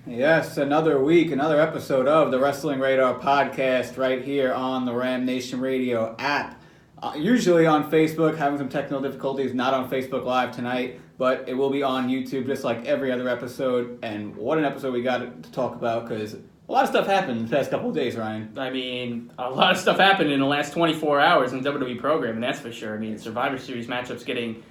Yes, another week, another episode of the Wrestling Radar podcast right here on the Ram Nation Radio app. Usually on Facebook, having some technical difficulties, not on Facebook Live tonight, but it will be on YouTube just like every other episode. And what an episode we got to talk about, because a lot of stuff happened in the past couple of days, Ryan. I mean, a lot of stuff happened in the last 24 hours in WWE programming, that's for sure. I mean, Survivor Series matchups getting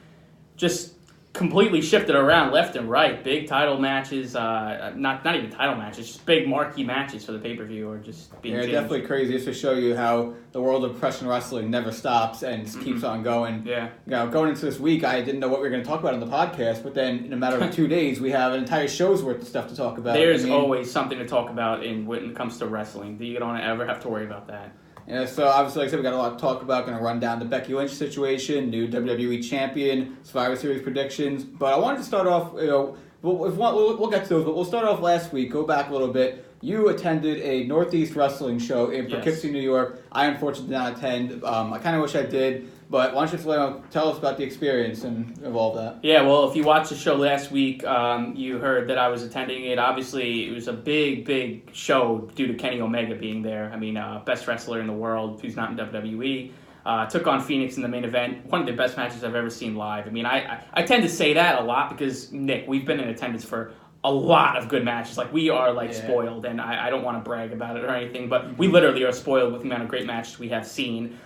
just completely shifted around left and right. Big title matches, not even title matches, just big marquee matches for the pay-per-view are just being changed. Definitely crazy, just to show you how the world of professional wrestling never stops and just keeps on going. Yeah. You know, going into this week, I didn't know what we were going to talk about on the podcast, but then in a matter of 2 days, we have an entire show's worth of stuff to talk about. There's always something to talk about when it comes to wrestling. You don't ever have to worry about that. Yeah, so obviously, like I said, we got a lot to talk about. Going to run down the Becky Lynch situation, new WWE champion, Survivor Series predictions. But I wanted to start off, we'll get to those, but we'll start off last week, go back a little bit. You attended a Northeast Wrestling show in Poughkeepsie, New York. I unfortunately did not attend. I kind of wish I did. But why don't you tell us about the experience and of all that? Yeah, well, if you watched the show last week, you heard that I was attending it. Obviously, it was a big show due to Kenny Omega being there. I mean, best wrestler in the world who's not in WWE. Took on Phoenix in the main event. One of the best matches I've ever seen live. I mean, I tend to say that a lot because, Nick, we've been in attendance for a lot of good matches. Like, we are, spoiled, and I don't want to brag about it or anything, but we literally are spoiled with the amount of great matches we have seen.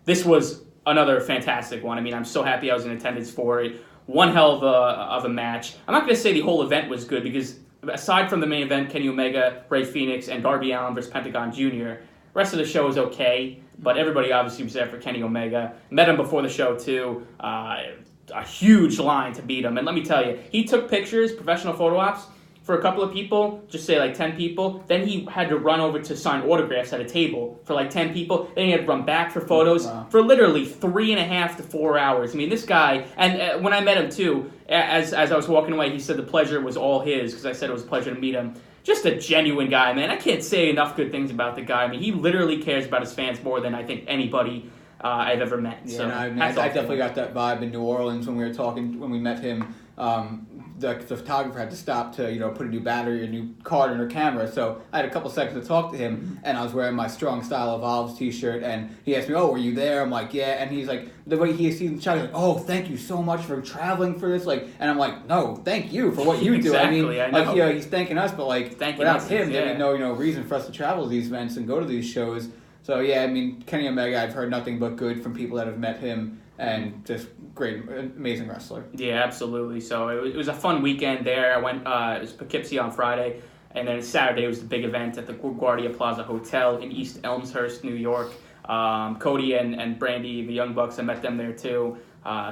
This was another fantastic one. I mean, I'm so happy I was in attendance for it. One hell of a match. I'm not going to say the whole event was good because aside from the main event, Kenny Omega, Rey Fenix, and Darby Allin versus Pentagon Jr., the rest of the show was okay, but everybody obviously was there for Kenny Omega. Met him before the show, too. A huge line to beat him. And let me tell you, he took pictures, professional photo ops, for a couple of people, just say like 10 people. Then he had to run over to sign autographs at a table for like 10 people. Then he had to run back for photos for literally 3.5 to 4 hours. I mean, this guy, and when I met him too, as I was walking away, he said the pleasure was all his because I said it was a pleasure to meet him. Just a genuine guy, man. I can't say enough good things about the guy. I mean, he literally cares about his fans more than I think anybody I've ever met. Yeah, so I definitely got that vibe in New Orleans when we were talking, when we met him. The photographer had to stop to, put a new battery or new card in her camera. So I had a couple seconds to talk to him, and I was wearing my Strong Style Evolves t-shirt, and he asked me, "Oh, were you there?" I'm like, "Yeah." And he's like, the way he sees the shot, he's like, "Oh, thank you so much for traveling for this." And I'm like, "No, thank you for what you do." Exactly, I mean, he's thanking us, but without him, there'd be no reason for us to travel to these events and go to these shows. So yeah, I mean, Kenny Omega, I've heard nothing but good from people that have met him, and just great, amazing wrestler. Yeah, absolutely. So it was a fun weekend there. I went, it was Poughkeepsie on Friday, and then Saturday was the big event at the LaGuardia Plaza Hotel in East Elmhurst, New York. Cody and Brandy, the Young Bucks, I met them there too.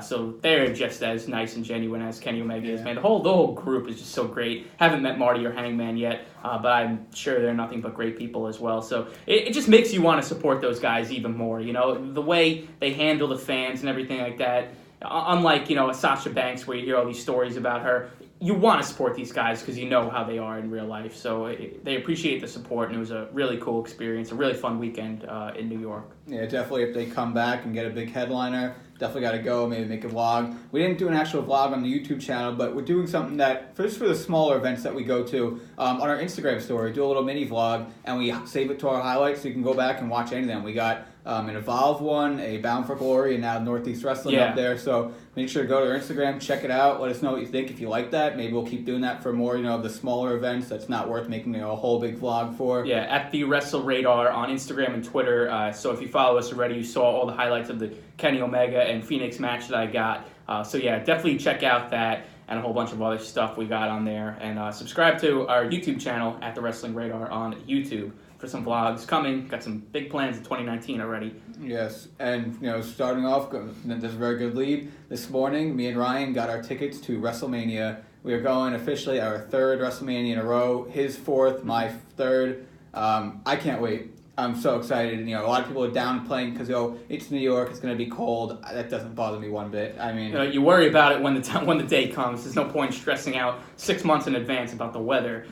So they're just as nice and genuine as Kenny Omega is, man. The whole group is just so great. Haven't met Marty or Hangman yet, but I'm sure they're nothing but great people as well. So it just makes you want to support those guys even more. The way they handle the fans and everything like that. Unlike, a Sasha Banks where you hear all these stories about her, you want to support these guys because you know how they are in real life. So they appreciate the support, and it was a really cool experience, a really fun weekend in New York. Yeah, definitely if they come back and get a big headliner, definitely got to go, maybe make a vlog. We didn't do an actual vlog on the YouTube channel, but we're doing something that, for the smaller events that we go to, on our Instagram story, do a little mini vlog, and we save it to our highlights so you can go back and watch any of them. We got an Evolve one, a Bound for Glory, and now Northeast Wrestling up there. So make sure to go to our Instagram, check it out, let us know what you think. If you like that, maybe we'll keep doing that for more, of the smaller events that's not worth making a whole big vlog for. Yeah, at the Wrestle Radar on Instagram and Twitter. So if you follow us already, you saw all the highlights of the Kenny Omega and Phoenix match that I got. So yeah, definitely check out that and a whole bunch of other stuff we got on there. And subscribe to our YouTube channel at the Wrestling Radar on YouTube for some vlogs coming. Got some big plans in 2019 already. Yes, and starting off, there's a very good lead. This morning, me and Ryan got our tickets to WrestleMania. We are going officially our third WrestleMania in a row. His fourth, my third. I can't wait. I'm so excited. A lot of people are downplaying because it's New York, it's going to be cold. That doesn't bother me one bit. I mean, you worry about it when the day comes. There's no point stressing out 6 months in advance about the weather.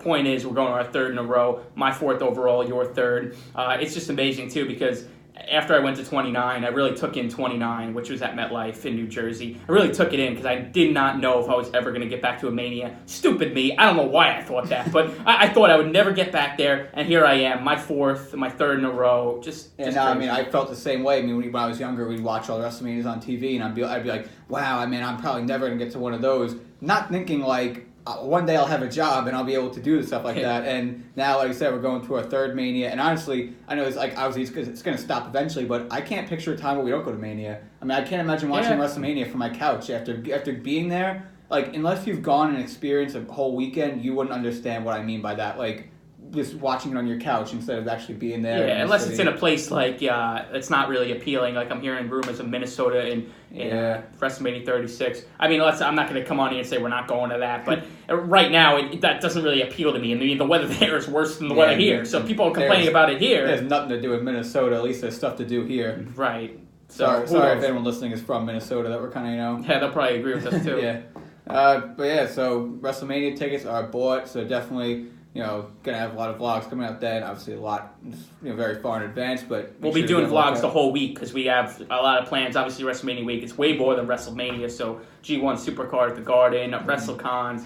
Point is, we're going our third in a row. My fourth overall, your third. It's just amazing too because after I went to 29, I really took in 29, which was at MetLife in New Jersey. I really took it in because I did not know if I was ever going to get back to a Mania. Stupid me. I don't know why I thought that, but I thought I would never get back there, and here I am, my third in a row. I mean, I felt the same way. I mean, when I was younger, we'd watch all the WrestleManias on TV, and I'd be like, wow, I mean, I'm probably never going to get to one of those. Not thinking like, one day I'll have a job and I'll be able to do stuff like that. And now, like I said, we're going to our third Mania. And honestly, I know it's like obviously it's going to stop eventually, but I can't picture a time where we don't go to Mania. I mean, I can't imagine watching WrestleMania from my couch after being there. Like, unless you've gone and experienced a whole weekend, you wouldn't understand what I mean by that. Like, just watching it on your couch instead of actually being there. Yeah, unless it's in a place like it's not really appealing. Like I'm hearing rumors of Minnesota in WrestleMania 36. I mean, I'm not going to come on here and say we're not going to that, but right now that doesn't really appeal to me. And the weather there is worse than the weather here. So people are complaining about it here. It has nothing to do with Minnesota. At least there's stuff to do here. Right. So sorry if anyone listening is from Minnesota that we're kind of Yeah, they'll probably agree with us too. So WrestleMania tickets are bought. So definitely. Gonna have a lot of vlogs coming out then. Obviously, a lot, very far in advance. But we'll be doing vlogs the whole week because we have a lot of plans. Obviously, WrestleMania week it's way more than WrestleMania. So G1 Supercard at the Garden, WrestleCons,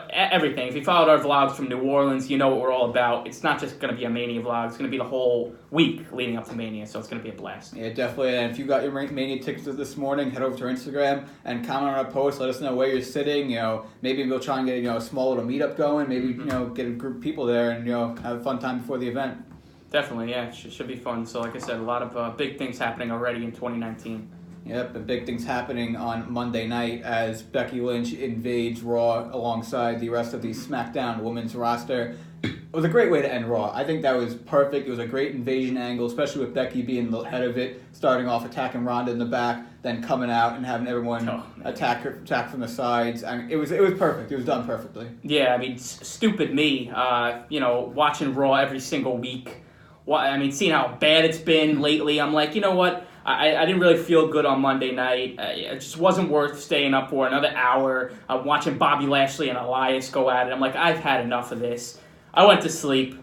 everything. If you followed our vlogs from New Orleans, you know what we're all about. It's not just going to be a Mania vlog. It's going to be the whole week leading up to Mania. So it's going to be a blast. Yeah, definitely. And if you got your Mania tickets this morning, head over to our Instagram and comment on our post. Let us know where you're sitting. Maybe we'll try and get a small little meetup going. Maybe get a group of people there and have a fun time before the event. Definitely, yeah. It should be fun. So like I said, a lot of big things happening already in 2019. Yep, and big things happening on Monday night as Becky Lynch invades Raw alongside the rest of the SmackDown women's roster. It was a great way to end Raw. I think that was perfect. It was a great invasion angle, especially with Becky being the head of it, starting off attacking Ronda in the back, then coming out and having everyone attack from the sides. I mean, it was perfect. It was done perfectly. Yeah, I mean, stupid me, watching Raw every single week. Seeing how bad it's been lately, I'm like, you know what? I didn't really feel good on Monday night. It just wasn't worth staying up for another hour. Watching Bobby Lashley and Elias go at it. I'm like, I've had enough of this. I went to sleep,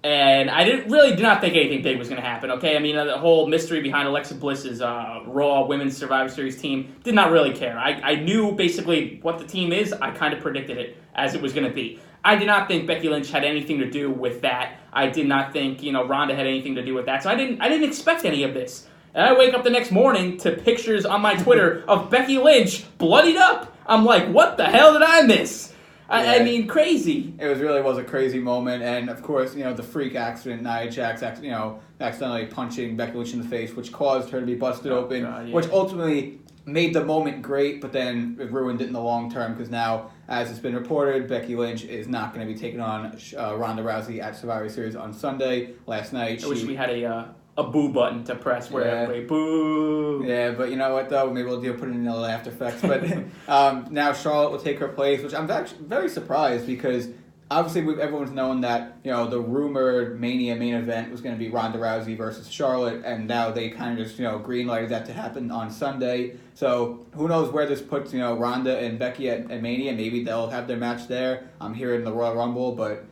and I did not think anything big was going to happen, okay? I mean, the whole mystery behind Alexa Bliss's Raw Women's Survivor Series team, did not really care. I knew basically what the team is. I kind of predicted it as it was going to be. I did not think Becky Lynch had anything to do with that. I did not think, Ronda had anything to do with that. So I didn't expect any of this. And I wake up the next morning to pictures on my Twitter of Becky Lynch bloodied up. I'm like, what the hell did I miss? I mean, crazy. It really was a crazy moment. And, of course, the freak accident, Nia Jax, accidentally punching Becky Lynch in the face, which caused her to be busted open, which ultimately made the moment great, but then it ruined it in the long term because now, as it's been reported, Becky Lynch is not going to be taking on Ronda Rousey at Survivor Series on Sunday. Last night, I wish we had a boo button to press where everybody boo. Yeah, but you know what though? Maybe we'll put in the after effects. But now Charlotte will take her place, which I'm actually very surprised because obviously everyone's known that the rumored Mania main event was going to be Ronda Rousey versus Charlotte, and now they kind of just green-lighted that to happen on Sunday. So who knows where this puts Ronda and Becky at Mania? Maybe they'll have their match there. I'm here in the Royal Rumble, but.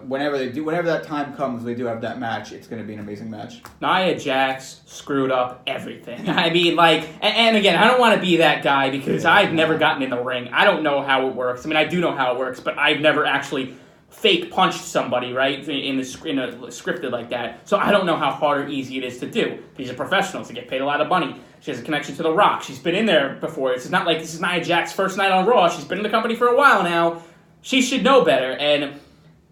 Whenever that time comes, they do have that match. It's going to be an amazing match. Nia Jax screwed up everything. I mean, and again, I don't want to be that guy because I've never gotten in the ring. I don't know how it works. I mean, I do know how it works, but I've never actually fake punched somebody, right, in a scripted like that. So I don't know how hard or easy it is to do. These are professionals. They get paid a lot of money. She has a connection to The Rock. She's been in there before. It's not like this is Nia Jax's first night on Raw. She's been in the company for a while now. She should know better, and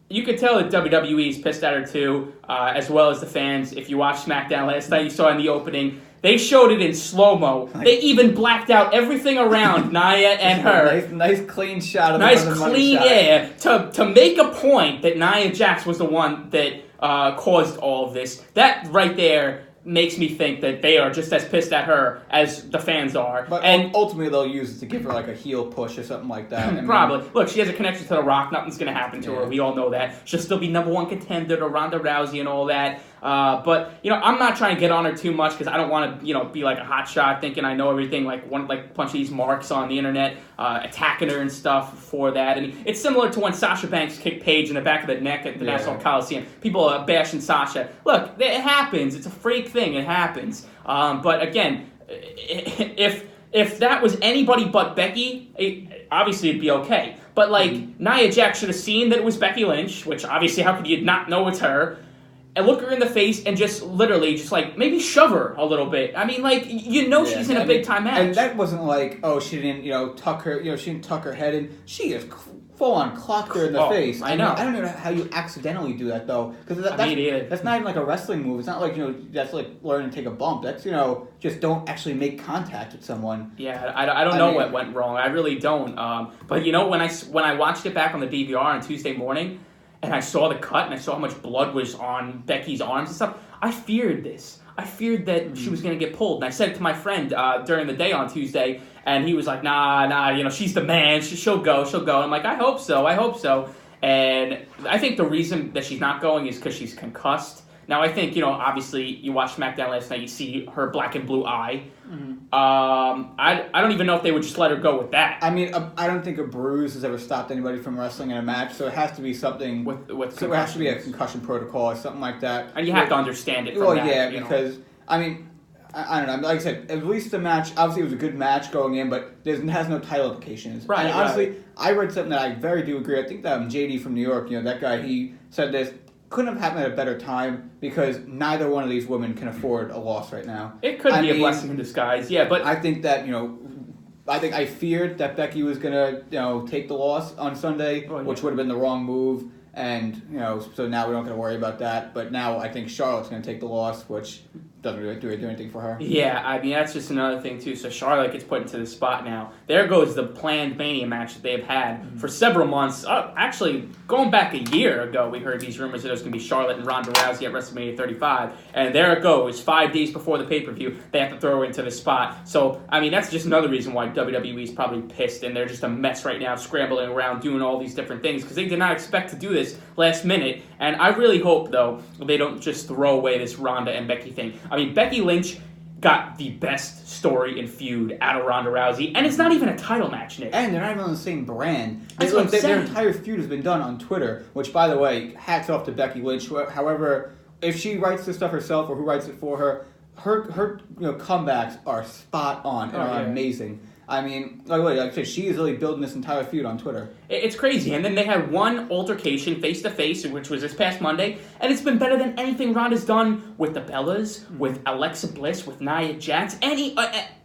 you could tell that WWE is pissed at her too, as well as the fans. If you watched SmackDown last night, you saw in the opening, they showed it in slow-mo. They even blacked out everything around Nia and her. Nice clean shot of nice clean, yeah. To make a point that Nia Jax was the one that caused all of this. That right there makes me think that they are just as pissed at her as the fans are. But ultimately, they'll use it to give her like a heel push or something like that. Probably. Look, she has a connection to The Rock. Nothing's going to happen to her. We all know that. She'll still be number one contender to Ronda Rousey and all that. But I'm not trying to get on her too much because I don't want to be like a hot shot thinking I know everything, like a bunch of these marks on the internet attacking her and stuff for that. And it's similar to when Sasha Banks kicked Paige in the back of the neck at the National Coliseum. People bashing Sasha. Look, it happens. It's a freak thing. It happens. But again, if that was anybody but Becky, obviously it'd be okay. But Nia Jax should have seen that it was Becky Lynch, which obviously how could you not know it's her? And look her in the face and just literally just maybe shove her a little bit. I mean, she's in a big time match. And that wasn't she didn't tuck her she didn't tuck her head in. She just full on clocked her in the face. I know. I don't know how you accidentally do that though, because that's not even like a wrestling move. It's not like that's like learning to take a bump. That's just don't actually make contact with someone. Yeah, I don't know what went wrong. I really don't. But when I watched it back on the DVR on Tuesday morning, and I saw the cut and I saw how much blood was on Becky's arms and stuff, I feared this. I feared that she was going to get pulled. And I said it to my friend during the day on Tuesday, and he was like, nah, she's the man. She'll go. And I'm like, I hope so. And I think the reason that she's not going is because she's concussed. Now, I think, obviously, you watched SmackDown last night, you see her black and blue eye. Mm-hmm. I don't even know if they would just let her go with that. I mean, I don't think a bruise has ever stopped anybody from wrestling in a match, so it has to be something... So it has to be a concussion protocol or something like that. And you have to understand it from that. Well, yeah, because, I mean, I don't know. Like I said, at least the match, obviously it was a good match going in, but it has no title implications. Right, and honestly, I read something that I very do agree. I think that JD from New York, that guy, he said this, couldn't have happened at a better time because neither one of these women can afford a loss right now. It could be a blessing in disguise, yeah, but... I think that, I feared that Becky was going to, take the loss on Sunday, which would have been the wrong move, and, so now we don't got to worry about that. But now I think Charlotte's going to take the loss, which doesn't really do anything for her. Yeah, I mean, that's just another thing, too. So Charlotte gets put into the spot now. There goes the planned Mania match that they've had for several months. Actually, going back a year ago, we heard these rumors that it was going to be Charlotte and Ronda Rousey at WrestleMania 35. And there it goes. 5 days before the pay-per-view, they have to throw her into the spot. So, I mean, that's just another reason why WWE is probably pissed. And they're just a mess right now, scrambling around, doing all these different things. Because they did not expect to do this last minute. And I really hope, though, they don't just throw away this Ronda and Becky thing. I mean, Becky Lynch got the best story and feud out of Ronda Rousey, and it's not even a title match, Nick. And they're not even on the same brand. That's what I'm saying. Their entire feud has been done on Twitter, which, by the way, hats off to Becky Lynch. However, if she writes this stuff herself or who writes it for her, her comebacks are spot on and are amazing. I mean, like I said, she is really building this entire feud on Twitter. It's crazy. And then they had one altercation face-to-face, which was this past Monday, and it's been better than anything Ronda's done with the Bellas, with Alexa Bliss, with Nia Jax.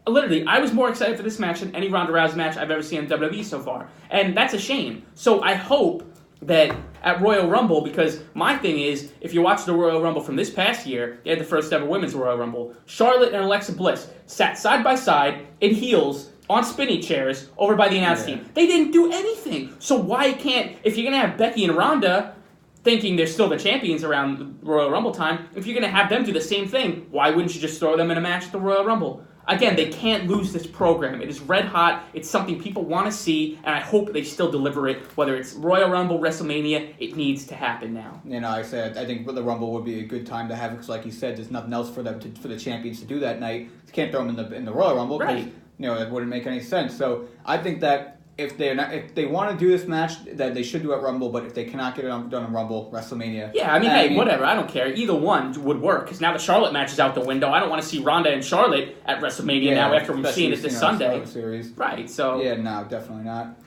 Literally, I was more excited for this match than any Ronda Rousey match I've ever seen in WWE so far. And that's a shame. So I hope that at Royal Rumble, because my thing is, if you watch the Royal Rumble from this past year, they had the first ever Women's Royal Rumble. Charlotte and Alexa Bliss sat side by side in heels on spinny chairs over by the announce team. They didn't do anything. So why can't, if you're going to have Becky and Ronda thinking they're still the champions around Royal Rumble time, if you're going to have them do the same thing, why wouldn't you just throw them in a match at the Royal Rumble? Again, they can't lose this program. It is red hot. It's something people want to see, and I hope they still deliver it. Whether it's Royal Rumble, WrestleMania, it needs to happen now. I think the Rumble would be a good time to have it because, like you said, there's nothing else for them for the champions to do that night. You can't throw them in the Royal Rumble because that wouldn't make any sense. So I think that if they want to do this match, that they should do it Rumble. But if they cannot get it done in Rumble, WrestleMania. Yeah, I mean, whatever. I don't care. Either one would work because now the Charlotte match is out the window. I don't want to see Ronda and Charlotte at WrestleMania now after we've seen it this Sunday. Series. Right. So. Yeah. No, definitely not.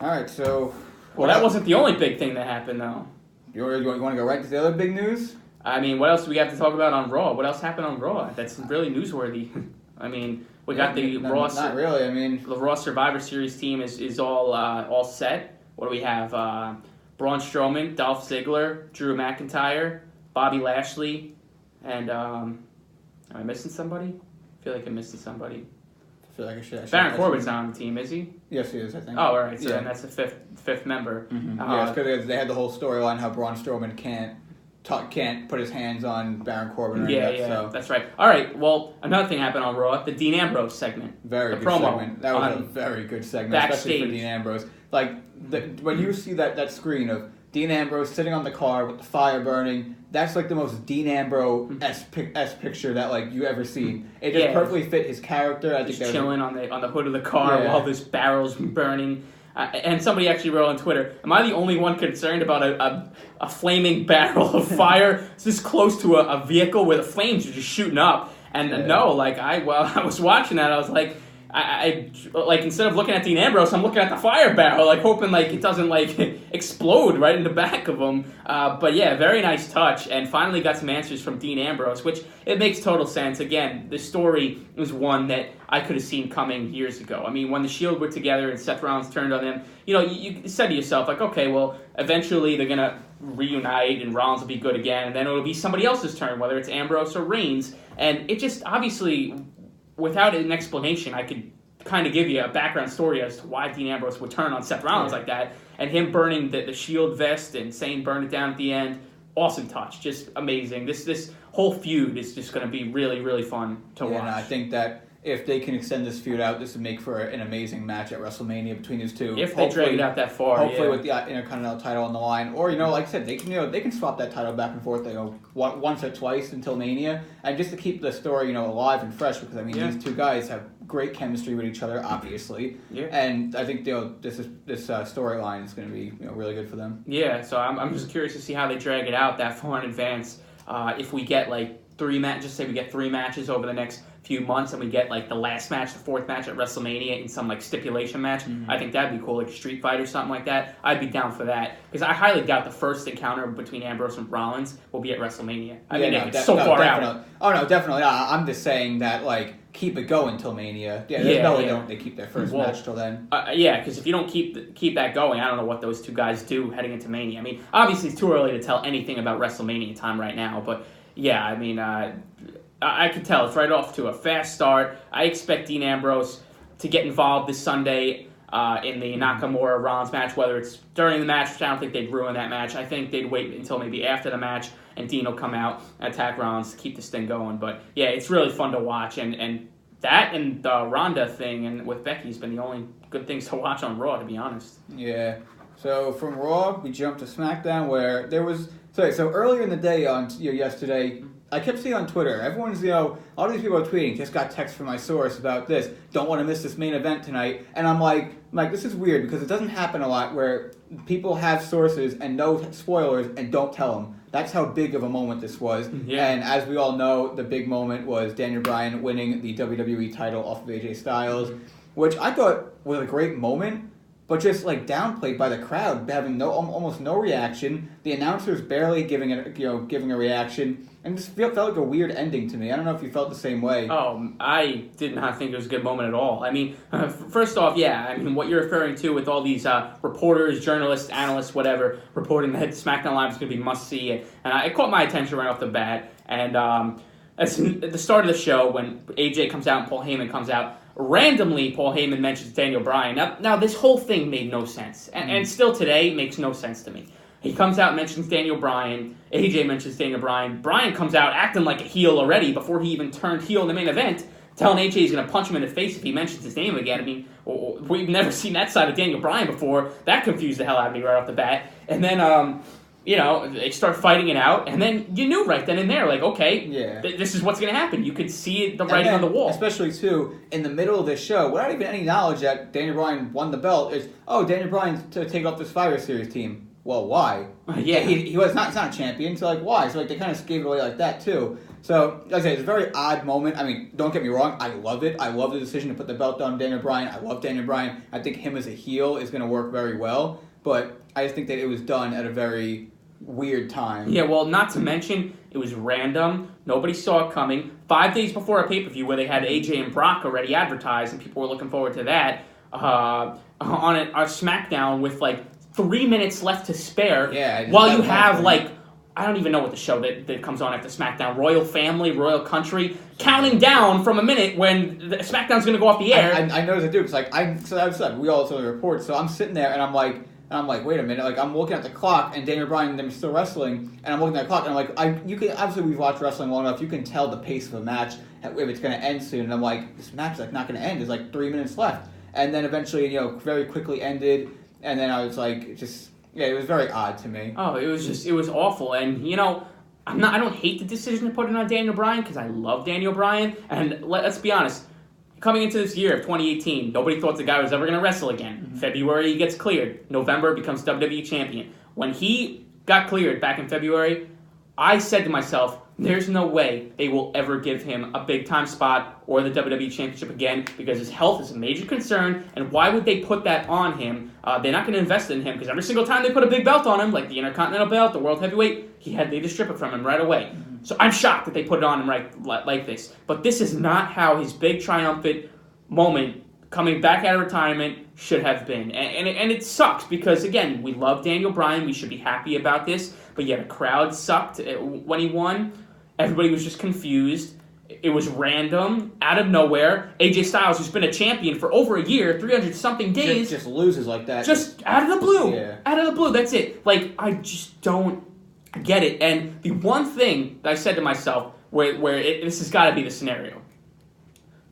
All right. So. Well, that wasn't the only big thing that happened, though. You want to go right to the other big news? I mean, what else do we have to talk about on Raw? What else happened on Raw? That's really newsworthy. I mean. We got the Raw. Not really. I mean, the Raw Survivor Series team is all set. What do we have? Braun Strowman, Dolph Ziggler, Drew McIntyre, Bobby Lashley, and am I missing somebody? I feel like I'm missing somebody. I feel like I should. Baron Corbin's not on the team, is he? Yes, he is. I think. Oh, all right. So then that's the fifth member. Mm-hmm. Yes, because they had the whole storyline how Braun Strowman can't put his hands on Baron Corbin. So. That's right. All right, well, another thing happened on Raw, the Dean Ambrose segment. Very good promo segment. That was a very good segment, backstage. especially for Dean Ambrose. Like, when you see that screen of Dean Ambrose sitting on the car with the fire burning. That's like the most Dean Ambrose-esque picture that like you ever seen. It just perfectly fit his character. I think just chilling on the hood of the car while this barrel's burning. And somebody actually wrote on Twitter, "Am I the only one concerned about a flaming barrel of fire this close to a vehicle where the flames are just shooting up?" And no, like I was watching that, I was like, I like instead of looking at Dean Ambrose, I'm looking at the fire barrel, like hoping like it doesn't like explode right in the back of him. But yeah, very nice touch, and finally got some answers from Dean Ambrose, which it makes total sense. Again, the story was one that I could have seen coming years ago. I mean, when the Shield were together and Seth Rollins turned on them, you said to yourself like, okay, well, eventually they're gonna reunite and Rollins will be good again, and then it'll be somebody else's turn, whether it's Ambrose or Reigns, and it just obviously, without an explanation, I could kind of give you a background story as to why Dean Ambrose would turn on Seth Rollins like that, and him burning the Shield vest and saying burn it down at the end. Awesome touch, just amazing. This whole feud is just going to be really, really fun to watch. And I think that if they can extend this feud out, this would make for an amazing match at WrestleMania between these two. If they drag it out that far, hopefully with the Intercontinental title on the line, or like I said, they can swap that title back and forth. They go once or twice until Mania, and just to keep the story alive and fresh, because I mean these two guys have great chemistry with each other, obviously. Yeah. And I think this storyline is going to be really good for them. Yeah. So I'm just curious to see how they drag it out that far in advance. If we get like just say we get 3 matches over the next few months, and we get like the last match, the 4th match at WrestleMania in some like stipulation match, I think that'd be cool, like a street fight or something like that. I'd be down for that, because I highly doubt the first encounter between Ambrose and Rollins will be at WrestleMania. It's so far out. Oh no, definitely. I'm just saying that like keep it going till Mania. There's no way they keep their first match till then. Because if you don't keep that going, I don't know what those two guys do heading into Mania. I mean, obviously it's too early to tell anything about WrestleMania time right now, but yeah, I mean, I can tell it's right off to a fast start. I expect Dean Ambrose to get involved this Sunday in the Nakamura-Rollins match, whether it's during the match, which I don't think they'd ruin that match. I think they'd wait until maybe after the match, and Dean will come out and attack Rollins to keep this thing going. But yeah, it's really fun to watch, and that and the Ronda thing and with Becky's been the only good things to watch on Raw, to be honest. Yeah. So from Raw, we jumped to SmackDown, where there was... So earlier in the day on yesterday, I kept seeing on Twitter, everyone's, all these people are tweeting, just got text from my source about this, don't want to miss this main event tonight. And I'm like, this is weird, because it doesn't happen a lot where people have sources and know spoilers and don't tell them. That's how big of a moment this was. Yeah. And as we all know, the big moment was Daniel Bryan winning the WWE title off of AJ Styles, which I thought was a great moment, but just like downplayed by the crowd, having almost no reaction. The announcers barely giving a reaction, and just felt like a weird ending to me. I don't know if you felt the same way. Oh, I did not think it was a good moment at all. I mean, first off, what you're referring to with all these reporters, journalists, analysts, whatever, reporting that SmackDown Live is going to be must-see, and it caught my attention right off the bat. And at the start of the show, when AJ comes out and Paul Heyman comes out, randomly Paul Heyman mentions Daniel Bryan. Now this whole thing made no sense, and still today makes no sense to me. He comes out and mentions Daniel Bryan. AJ mentions Daniel Bryan. Bryan comes out acting like a heel already before he even turned heel in the main event, telling AJ he's going to punch him in the face if he mentions his name again. I mean, we've never seen that side of Daniel Bryan before. That confused the hell out of me right off the bat. And then, they start fighting it out, and then you knew right then and there, like, okay, this is what's going to happen. You could see it, the writing on the wall. Especially, too, in the middle of this show, without even any knowledge that Daniel Bryan won the belt, is, Daniel Bryan's to take off this Survivor Series team. Well, why? Yeah. He was not, he's not a champion, so, why? So, they kind of gave it away like that, too. So, like I say, it's a very odd moment. I mean, don't get me wrong, I love it. I love the decision to put the belt on Daniel Bryan. I love Daniel Bryan. I think him as a heel is going to work very well, but I just think that it was done at a very weird time. Yeah, well, not to mention, it was random. Nobody saw it coming. 5 days before a pay-per-view where they had AJ and Brock already advertised, and people were looking forward to that, on a SmackDown with, 3 minutes left to spare, while you have, I don't even know what the show that comes on after SmackDown, Royal Family, Royal Country, counting down from a minute when the SmackDown's going to go off the air. I noticed it too, because we all saw the report, so I'm sitting there and I'm like, wait a minute, I'm looking at the clock, and Daniel Bryan and them are still wrestling, and I'm looking at the clock, and I'm like, you can, obviously we've watched wrestling long enough, you can tell the pace of a match, if it's going to end soon, and I'm like, this match is not going to end, there's 3 minutes left, and then eventually, very quickly ended, and then I was like, Yeah, it was very odd to me. Oh, it was awful. And, I don't hate the decision to put it on Daniel Bryan because I love Daniel Bryan. And let's be honest, coming into this year of 2018, nobody thought the guy was ever going to wrestle again. Mm-hmm. February, he gets cleared. November, becomes WWE champion. When he got cleared back in February, I said to myself, there's no way they will ever give him a big-time spot or the WWE Championship again because his health is a major concern, and why would they put that on him? They're not going to invest in him because every single time they put a big belt on him, like the Intercontinental belt, the World Heavyweight, they just strip it from him right away. Mm-hmm. So I'm shocked that they put it on him like this. But this is not how his big triumphant moment coming back out of retirement should have been. And it sucks because, again, we love Daniel Bryan. We should be happy about this. But yeah, the crowd sucked when he won. Everybody was just confused. It was random, out of nowhere. AJ Styles, who's been a champion for over a year, 300-something days. Just loses like that. Just out of the blue. Yeah. Out of the blue, that's it. I just don't get it. And the one thing that I said to myself, this has got to be the scenario.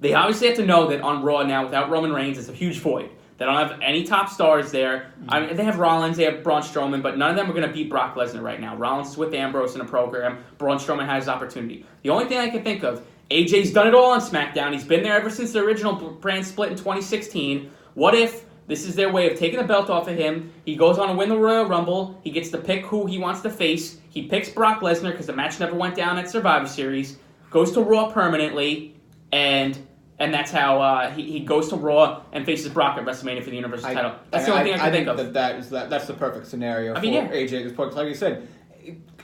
They obviously have to know that on Raw now, without Roman Reigns, it's a huge void. They don't have any top stars there. I mean, they have Rollins, they have Braun Strowman, but none of them are going to beat Brock Lesnar right now. Rollins is with Ambrose in a program. Braun Strowman has opportunity. The only thing I can think of, AJ's done it all on SmackDown. He's been there ever since the original brand split in 2016. What if this is their way of taking the belt off of him? He goes on to win the Royal Rumble. He gets to pick who he wants to face. He picks Brock Lesnar because the match never went down at Survivor Series. Goes to Raw permanently, and that's how he goes to Raw and faces Brock at WrestleMania for the Universal title. That's the only thing I can think of. That's the perfect scenario for yeah. AJ at this point. Like you said,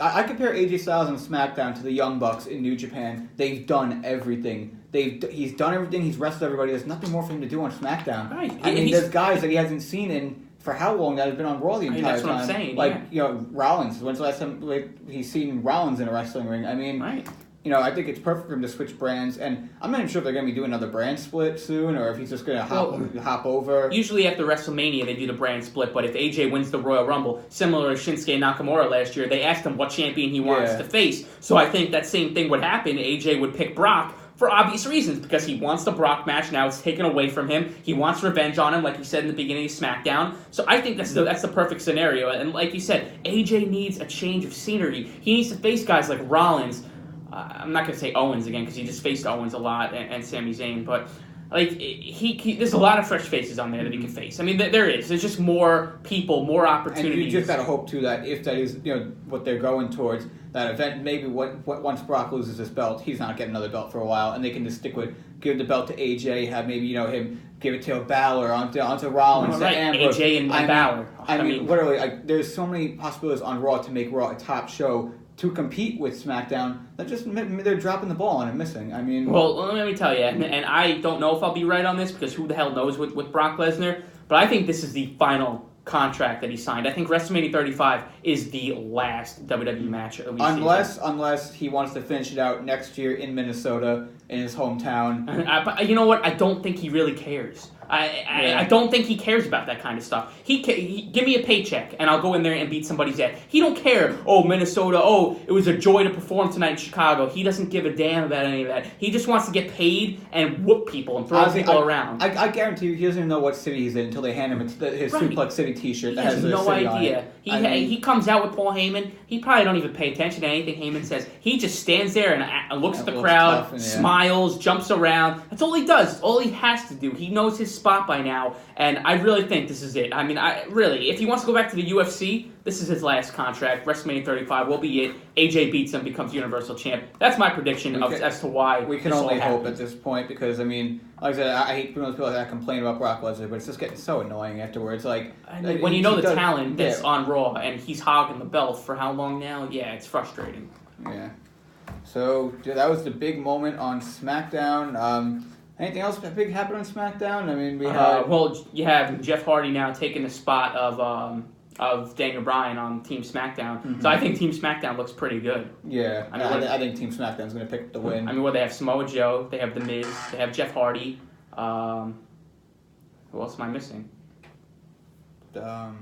I compare AJ Styles on SmackDown to the Young Bucks in New Japan. They've done everything. He's done everything. He's wrestled everybody. There's nothing more for him to do on SmackDown. Right. I mean, there's guys that he hasn't seen in for how long that have been on Raw the entire that's time. what I'm saying. Rollins. When's the last time he's seen Rollins in a wrestling ring? I mean, right. I think it's perfect for him to switch brands, and I'm not even sure if they're going to be doing another brand split soon, or if he's just going to hop over. Usually after WrestleMania, they do the brand split, but if AJ wins the Royal Rumble, similar to Shinsuke Nakamura last year, they asked him what champion he wants to face. So I think that same thing would happen. AJ would pick Brock for obvious reasons, because he wants the Brock match. Now it's taken away from him. He wants revenge on him, like he said in the beginning of SmackDown. So I think that's the perfect scenario. And like you said, AJ needs a change of scenery. He needs to face guys like Rollins. I'm not going to say Owens again because he just faced Owens a lot and Sami Zayn, but there's a lot of fresh faces on there that he can face. I mean, there is. There's just more people, more opportunities. And you just got to hope too that if that is what they're going towards, that event, maybe once Brock loses his belt, he's not getting another belt for a while, and they can just give the belt to AJ, have maybe him give it to Balor onto Rollins, right. Ambrose. AJ and Balor. I mean, literally, there's so many possibilities on Raw to make Raw a top show to compete with SmackDown. They're dropping the ball and missing. I mean, well, let me tell you, and I don't know if I'll be right on this because who the hell knows with Brock Lesnar, but I think this is the final contract that he signed. I think WrestleMania 35 is the last WWE match that we see. Unless he wants to finish it out next year in Minnesota, in his hometown. But you know what? I don't think he really cares. I don't think he cares about that kind of stuff. He give me a paycheck and I'll go in there and beat somebody's ass. He don't care. Oh, Minnesota. Oh, it was a joy to perform tonight in Chicago. He doesn't give a damn about any of that. He just wants to get paid and whoop people and throw people around. I guarantee you, he doesn't even know what city he's in until they hand him his Suplex City T-shirt that has no city idea. On it. He comes out with Paul Heyman. He probably don't even pay attention to anything Heyman says. He just stands there and looks at the crowd, smiles, jumps around. That's all he does. All he has to do. He knows his spot by now. And I really think this is it. I mean, if he wants to go back to the UFC, this is his last contract. WrestleMania 35 will be it. AJ beats him, becomes Universal Champ. That's my prediction as to why we can only hope at this point, because, I mean, like I said, I hate those people that complain about Brock Lesnar, but it's just getting so annoying afterwards. When you know the talent that's on Raw, and he's hogging the belt for how long now? Yeah, it's frustrating. Yeah. So that was the big moment on SmackDown. Anything else big happened on SmackDown? I mean, we had... Well, you have Jeff Hardy now taking the spot of Daniel Bryan on Team SmackDown. Mm-hmm. So I think Team SmackDown looks pretty good. Yeah, I think Team SmackDown's going to pick up the win. I mean, they have Samoa Joe, they have The Miz, they have Jeff Hardy. Who else am I missing? I'll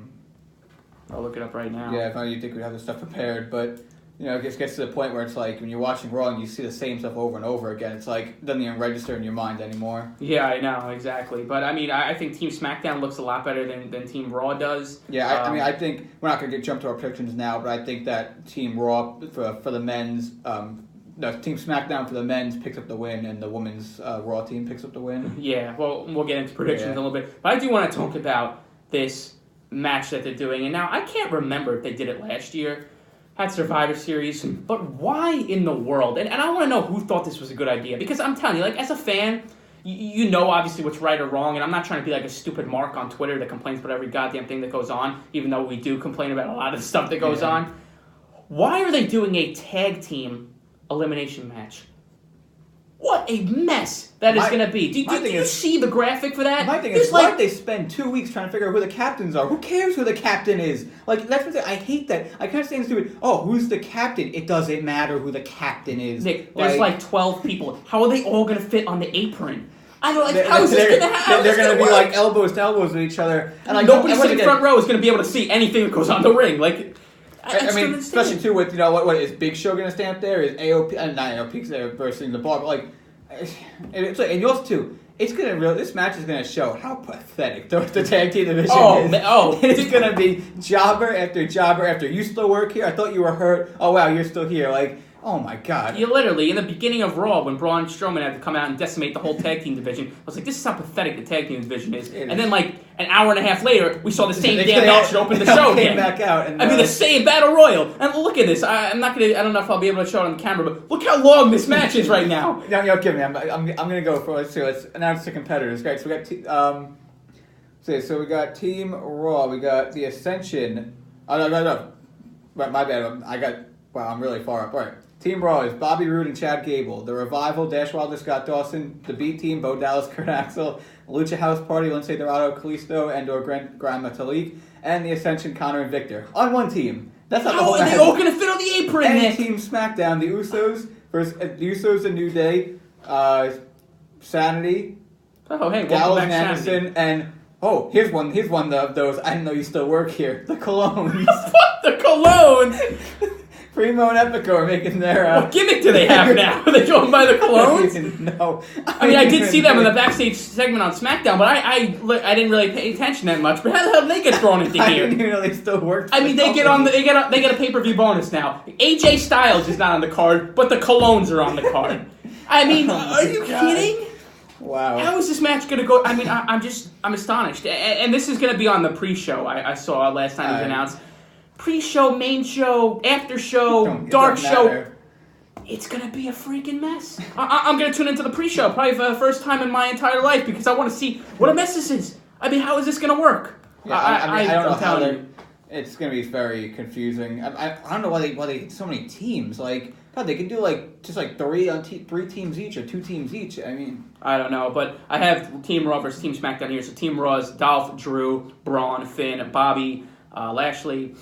look it up right now. Yeah, if you think we have the stuff prepared, but it gets to the point where it's like when you're watching Raw and you see the same stuff over and over again, it's like it doesn't even register in your mind anymore. Yeah, I know, exactly. But I mean, I think Team SmackDown looks a lot better than Team Raw does. Yeah, I mean, I think we're not going to jump to our predictions now, but I think that Team Raw for the men's, Team SmackDown for the men's picks up the win, and the women's Raw team picks up the win. Yeah, well, we'll get into predictions in a little bit. But I do want to talk about this match that they're doing. And now, I can't remember if they did it last year. Had Survivor Series, but why in the world? And I want to know who thought this was a good idea, because I'm telling you, like, as a fan, you know obviously what's right or wrong, and I'm not trying to be like a stupid mark on Twitter that complains about every goddamn thing that goes on, even though we do complain about a lot of the stuff that goes on. Why are they doing a tag team elimination match? What a mess that is going to be. Do you see the graphic for that? My thing is, why did they spend 2 weeks trying to figure out who the captains are? Who cares who the captain is? Like, that's what I hate that. I kind of think it's stupid. Oh, who's the captain? It doesn't matter who the captain is. Nick, there's like 12 people. How are they all going to fit on the apron? I don't like. How is this going to happen? They're going to be like elbows to elbows with each other, and like nobody sitting front row is going to be able to see anything that goes on the ring. Like, I mean, especially too with what is Big Show going to stand up there? Is AOP? Not AOP's there bursting the bar, but like. It's like, and yours too. It's gonna this match is gonna show how pathetic the tag team division is. It's gonna be jobber after jobber after. You still work here? I thought you were hurt. Oh wow, you're still here. Like, oh my god. You literally in the beginning of Raw when Braun Strowman had to come out and decimate the whole tag team division. I was like, this is how pathetic the tag team division is. And then like an hour and a half later, we saw the same damn match open the show again. Back out. And, I mean, the same battle royal. And look at this. I don't know if I'll be able to show it on the camera, but look how long this match is right now. No, give me. I'm gonna go for it too. Let's announce the competitors. Great. So we got so we got Team Raw. We got the Ascension. Oh no. My bad. I'm really far up. All right. Team Raw is Bobby Roode and Chad Gable. The Revival, Dash Wilder, Scott Dawson. The B Team, Bo Dallas, Kurt Axel. Lucha House Party, Lince Dorado, Kalisto, and/or Gran Metalik. And the Ascension, Connor and Victor. On one team. That's not the whole match. How are they all going to fit on the apron, and Nick? Team SmackDown, the Usos versus the Usos, A New Day, Sanity. Oh, hey, Gallows welcome and back, Anderson, and here's one of those. I didn't know you still work here. The Colognes. What? The Colognes? Primo and Epico are making their... what gimmick do they have now? Are they going by the Colognes? No. I mean, I did see them in the backstage segment on SmackDown, but I didn't really pay attention that much. But how the hell did they get thrown into here? I didn't even know they still worked. I mean, they get a pay-per-view bonus now. AJ Styles is not on the card, but the Colognes are on the card. I mean, are you kidding? Wow. How is this match going to go? I mean, I'm astonished. And this is going to be on the pre-show I saw last time it was announced. Pre-show, main show, after show, dark show. It's going to be a freaking mess. I'm going to tune into the pre-show probably for the first time in my entire life because I want to see what a mess this is. I mean, how is this going to work? Yeah, I don't know how it's going to be very confusing. I don't know why they so many teams. Like, God, they could do just three teams each or two teams each. I mean, I don't know, but I have Team Raw versus Team SmackDown here. So Team Raw is Dolph, Drew, Braun, Finn, Bobby, Lashley,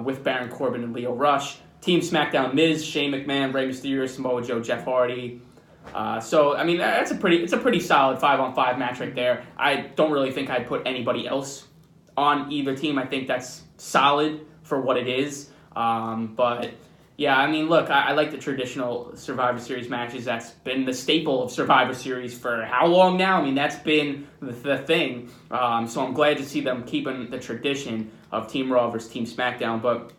with Baron Corbin and Lio Rush. Team SmackDown: Miz, Shane McMahon, Rey Mysterio, Samoa Joe, Jeff Hardy. So I mean, it's a pretty solid 5-on-5 match right there. I don't really think I'd put anybody else on either team. I think that's solid for what it is. But yeah, I mean, look, I like the traditional Survivor Series matches. That's been the staple of Survivor Series for how long now? I mean, that's been the thing. So I'm glad to see them keeping the tradition of Team Raw versus Team SmackDown. But,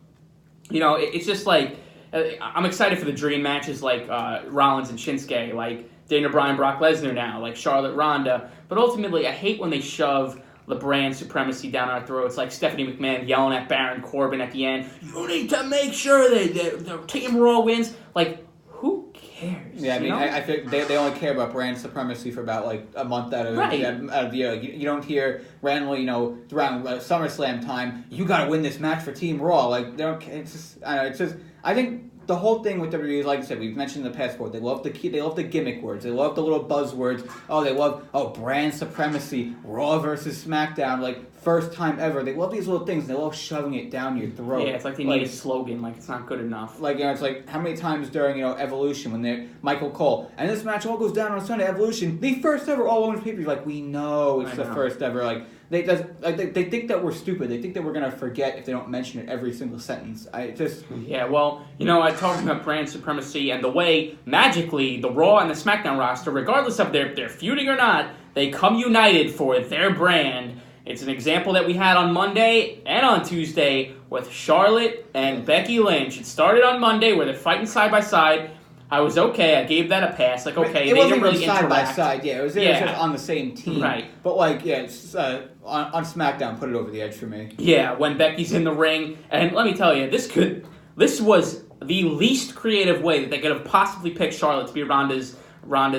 you know, it's just like, I'm excited for the dream matches like Rollins and Shinsuke, like Dana Bryan, Brock Lesnar now, like Charlotte, Ronda. But ultimately, I hate when they shove the brand supremacy down our throats, like Stephanie McMahon yelling at Baron Corbin at the end. You need to make sure that the Team Raw wins. Like, who cares? Yeah, I mean, I think they only care about brand supremacy for about like a month out of the year. Like, you don't hear randomly, around SummerSlam time, you got to win this match for Team Raw. Like, they don't. It's just, I don't know. It's just, I think. The whole thing with WWE is, like I said, we've mentioned in the past before, they love the gimmick words. They love the little buzzwords. They love brand supremacy, Raw versus SmackDown, like first time ever. They love these little things. They love shoving it down your throat. Yeah, it's like they need a slogan. Like it's not good enough. Like it's like how many times during Evolution when they're Michael Cole and this match all goes down on Sunday Evolution, the first ever all women's pay-per-view. Like we know it's the first ever. Like they think that we're stupid. They think that we're gonna forget if they don't mention it every single sentence. Yeah, well, I talked about brand supremacy and the way magically the Raw and the SmackDown roster, regardless of they're feuding or not, they come united for their brand. It's an example that we had on Monday and on Tuesday with Charlotte and Becky Lynch. It started on Monday where they're fighting side by side. I was okay. I gave that a pass. Like, okay, it they didn't really side interact. by side. Yeah, it was just on the same team. Right. But it's, on SmackDown, put it over the edge for me. Yeah, when Becky's in the ring, and let me tell you, this was the least creative way that they could have possibly picked Charlotte to be Ronda's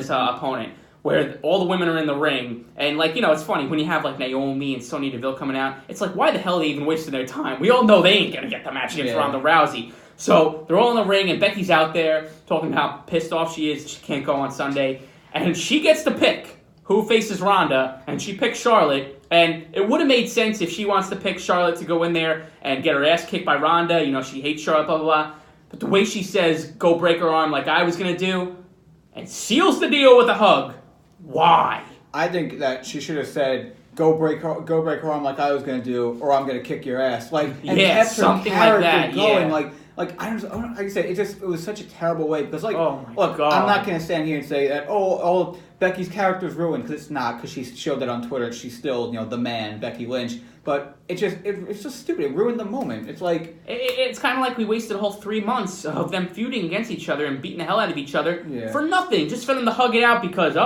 opponent. Where all the women are in the ring, and it's funny when you have Naomi and Sonya Deville coming out. It's like, why the hell are they even wasting their time? We all know they ain't gonna get the match against Ronda Rousey. So they're all in the ring, and Becky's out there talking about how pissed off she is. She can't go on Sunday, and she gets to pick who faces Ronda, and she picks Charlotte. And it would have made sense if she wants to pick Charlotte to go in there and get her ass kicked by Ronda. She hates Charlotte, blah blah blah. But the way she says, "Go break her arm," like I was gonna do, and seals the deal with a hug. Why? I think that she should have said, "Go break her arm like I was gonna do, or I'm gonna kick your ass." And kept something her character like that. going. Yeah. Like I said, it was such a terrible way because oh my look, God. I'm not gonna stand here and say that Becky's character's ruined because it's not, because she showed that on Twitter. She's still the man, Becky Lynch. But it's just stupid. It ruined the moment. It's like it's kind of like we wasted a whole 3 months of them feuding against each other and beating the hell out of each other for nothing, just for them to hug it out because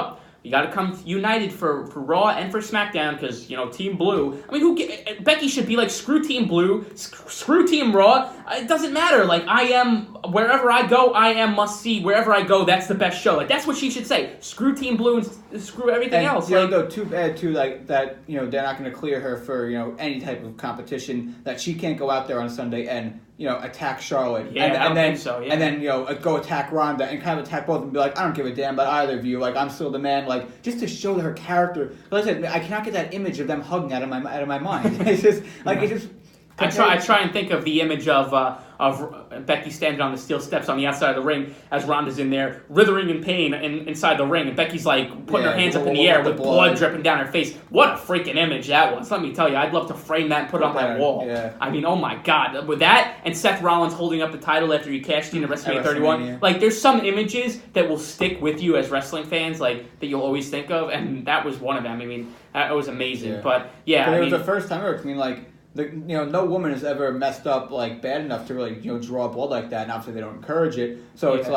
you got to come united for Raw and for SmackDown because, Team Blue. I mean, Becky should be like, screw Team Blue, screw Team Raw. It doesn't matter. I am, wherever I go, I am must-see. Wherever I go, that's the best show. That's what she should say. Screw Team Blue and screw everything else. Though, too bad, too, that, they're not going to clear her for, any type of competition, that she can't go out there on Sunday and, attack Charlotte. Yeah, I don't think so, yeah. And then, go attack Ronda and kind of attack both of them and be like, I don't give a damn about either of you. I'm still the man. Just to show her character. Like I said, I cannot get that image of them hugging out of my mind. It's just, I try and think of the image of Becky standing on the steel steps on the outside of the ring as Ronda's in there, writhing in pain inside the ring, and Becky's putting her hands up in the air with blood dripping down her face. What a freaking image that was! Let me tell you, I'd love to frame that and put it on my wall. Yeah. I mean, oh my God, with that and Seth Rollins holding up the title after he cashed in at WrestleMania 31, there's some images that will stick with you as wrestling fans, that you'll always think of, and that was one of them. I mean, that was amazing. Yeah. But it was the first time ever. I mean, no woman has ever messed up bad enough to really draw blood like that, and obviously they don't encourage it. So it's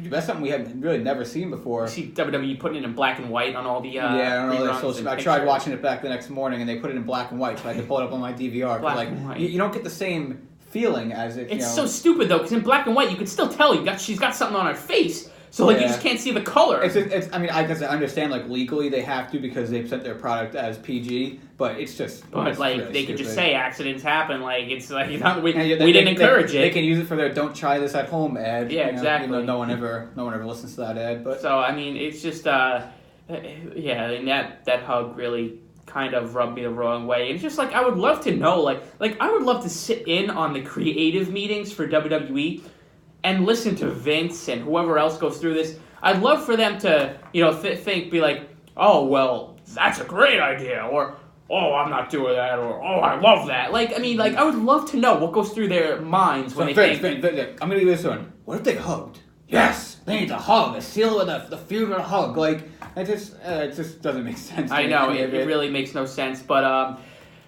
that's something we had really never seen before. You see WWE putting it in black and white on all the I tried watching it back the next morning, and they put it in black and white, so I had to pull it up on my DVR. Black and white. You don't get the same feeling as if it's so stupid though, because in black and white you could still tell she's got something on her face. So you just can't see the color. I mean, I guess I understand legally they have to because they've sent their product as PG, but it's just. But really they could stupid. just say accidents happen. We didn't encourage it. They can use it for their "Don't try this at home" ad. Yeah, exactly. Even though no one ever listens to that ad. But so I mean, it's just and that hug really kind of rubbed me the wrong way. It's just I would love to know I would love to sit in on the creative meetings for WWE. And listen to Vince and whoever else goes through this. I'd love for them to, be like, oh, well, that's a great idea. Or, oh, I'm not doing that. Or, oh, I love that. I would love to know what goes through their minds when they think. I'm going to give this one. What if they hugged? Yes! They need to hug. Seal with the feud with a hug. It just doesn't make sense. I know. It really makes no sense. But,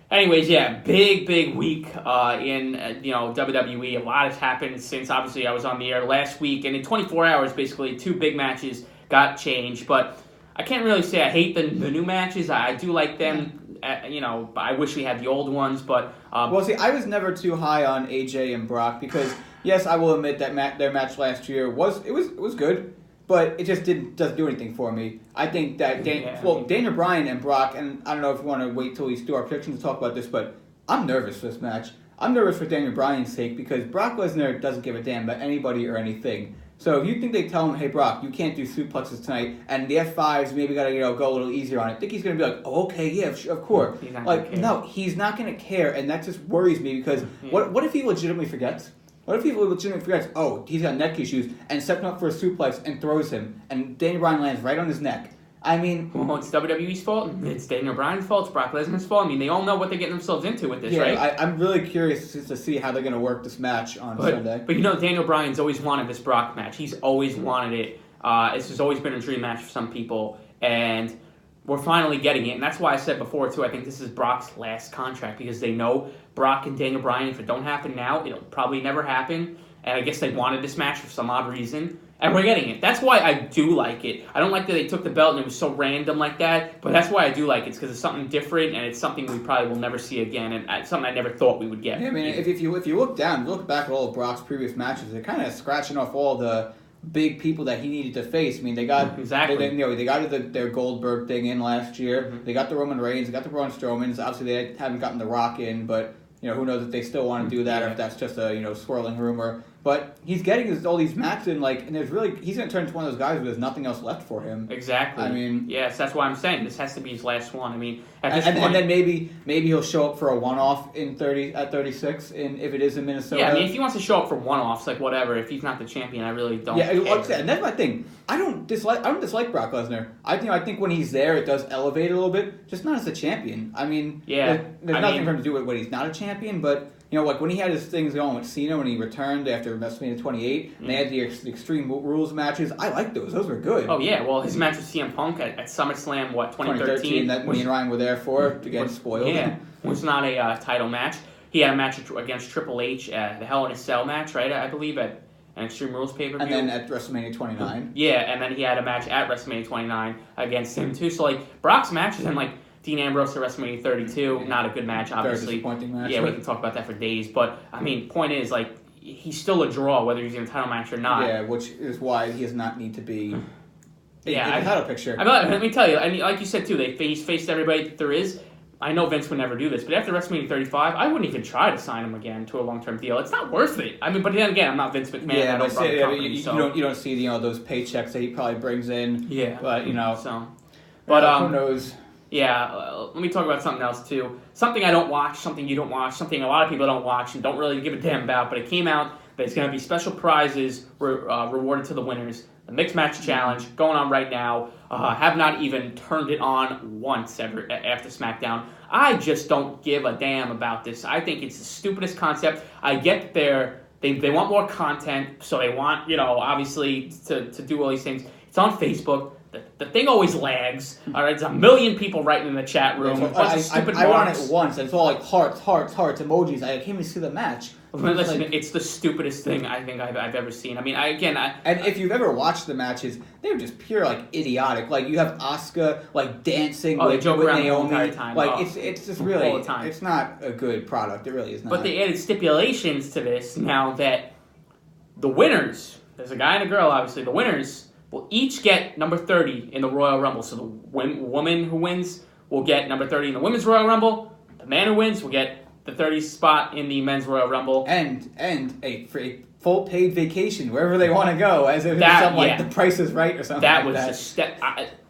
anyways, big week in WWE. A lot has happened since obviously I was on the air last week, and in 24 hours, basically 2 big matches got changed. But I can't really say I hate the new matches. I do like them. I wish we had the old ones, but I was never too high on AJ and Brock because yes, I will admit that their match last year was good. But it just doesn't do anything for me. I think that Daniel Bryan and Brock, and I don't know if you want to wait till we do our predictions to talk about this, but I'm nervous for this match. I'm nervous for Daniel Bryan's sake because Brock Lesnar doesn't give a damn about anybody or anything. So if you think they tell him, hey Brock, you can't do suplexes tonight, and the F5s maybe got to go a little easier on it, I think he's going to be like, oh, okay, yeah, of course. No, he's not going to care, and that just worries me because what if he legitimately forgets? What if he legitimately forgets, oh, he's got neck issues, and stepping up for a suplex and throws him, and Daniel Bryan lands right on his neck? I mean, well, it's WWE's fault. It's Daniel Bryan's fault. It's Brock Lesnar's fault. I mean, they all know what they're getting themselves into with this, right? I'm really curious to see how they're going to work this match on Sunday. But Daniel Bryan's always wanted this Brock match. He's always wanted it. This has always been a dream match for some people, and we're finally getting it. And that's why I said before, too, I think this is Brock's last contract, because they know Brock and Daniel Bryan, if it don't happen now, it'll probably never happen. And I guess they wanted this match for some odd reason. And we're getting it. That's why I do like it. I don't like that they took the belt and it was so random like that, but that's why I do like it. It's because it's something different, and it's something we probably will never see again, and it's something I never thought we would get. Yeah, I mean, if you look back at all of Brock's previous matches, they're kind of scratching off all the big people that he needed to face. I mean, they got they got their Goldberg thing in last year. Mm-hmm. They got the Roman Reigns. They got the Braun Strowmans. Obviously, they haven't gotten the Rock in, but who knows if they still want to do that or if that's just a swirling rumor. But he's getting all these matches and he's going to turn into one of those guys who there's nothing else left for him. Exactly. I mean, yes, that's why I'm saying this has to be his last one. I mean, at this point, and then maybe he'll show up for a one-off at 36, if it is in Minnesota. Yeah, I mean, if he wants to show up for one-offs, like whatever. If he's not the champion, I really don't. Yeah, care. and that's my thing. I don't dislike Brock Lesnar. I think when he's there, it does elevate a little bit, just not as a champion. I mean, there's nothing for him to do with when he's not a champion, but. When he had his things going with Cena when he returned after WrestleMania 28, and they had the Extreme Rules matches. I liked those. Those were good. Oh, yeah. Well, his match with CM Punk at SummerSlam, 2013? That me and Ryan were there for to get spoiled. Yeah, was not a title match. He had a match against Triple H, the Hell in a Cell match, right? I believe at an Extreme Rules pay-per-view. And then at WrestleMania 29. Yeah, and then he had a match at WrestleMania 29 against him, too. So, Brock's matches and, Dean Ambrose at WrestleMania 32, not a good match, obviously. Very disappointing match. Yeah, we can talk about that for days. But, I mean, point is, he's still a draw, whether he's in a title match or not. Yeah, which is why he does not need to be in the title picture. Let me tell you, I mean, like you said, too, he's faced everybody that there is. I know Vince would never do this, but after WrestleMania 35, I wouldn't even try to sign him again to a long-term deal. It's not worth it. I mean, but then again, I'm not Vince McMahon. Yeah, but you don't see those paychecks that he probably brings in. Yeah, but who knows? Yeah, let me talk about something else, too. Something I don't watch, something you don't watch, something a lot of people don't watch and don't really give a damn about, but it came out that it's going to be special prizes rewarded to the winners. The Mixed Match Challenge going on right now. Have not even turned it on once ever after SmackDown. I just don't give a damn about this. I think it's the stupidest concept. I get that they want more content, so they want, obviously, to do all these things. It's on Facebook. The thing always lags. All right, there's a million people writing in the chat room. I run it once, and it's all hearts, emojis. I can't even see the match. Listen, it's the stupidest thing I think I've ever seen. I mean, and if you've ever watched the matches, they're just pure idiotic. You have Asuka dancing with Naomi. The entire time. It's just really all the time. It's not a good product. It really is not. But they added stipulations to this now that the winners, there's a guy and a girl, obviously. The winners will each get number 30 in the Royal Rumble. So the woman who wins will get number 30 in the Women's Royal Rumble. The man who wins will get the 30th spot in the Men's Royal Rumble. And a full paid vacation wherever they want to go, as if it's something The Price is Right or something that was a step.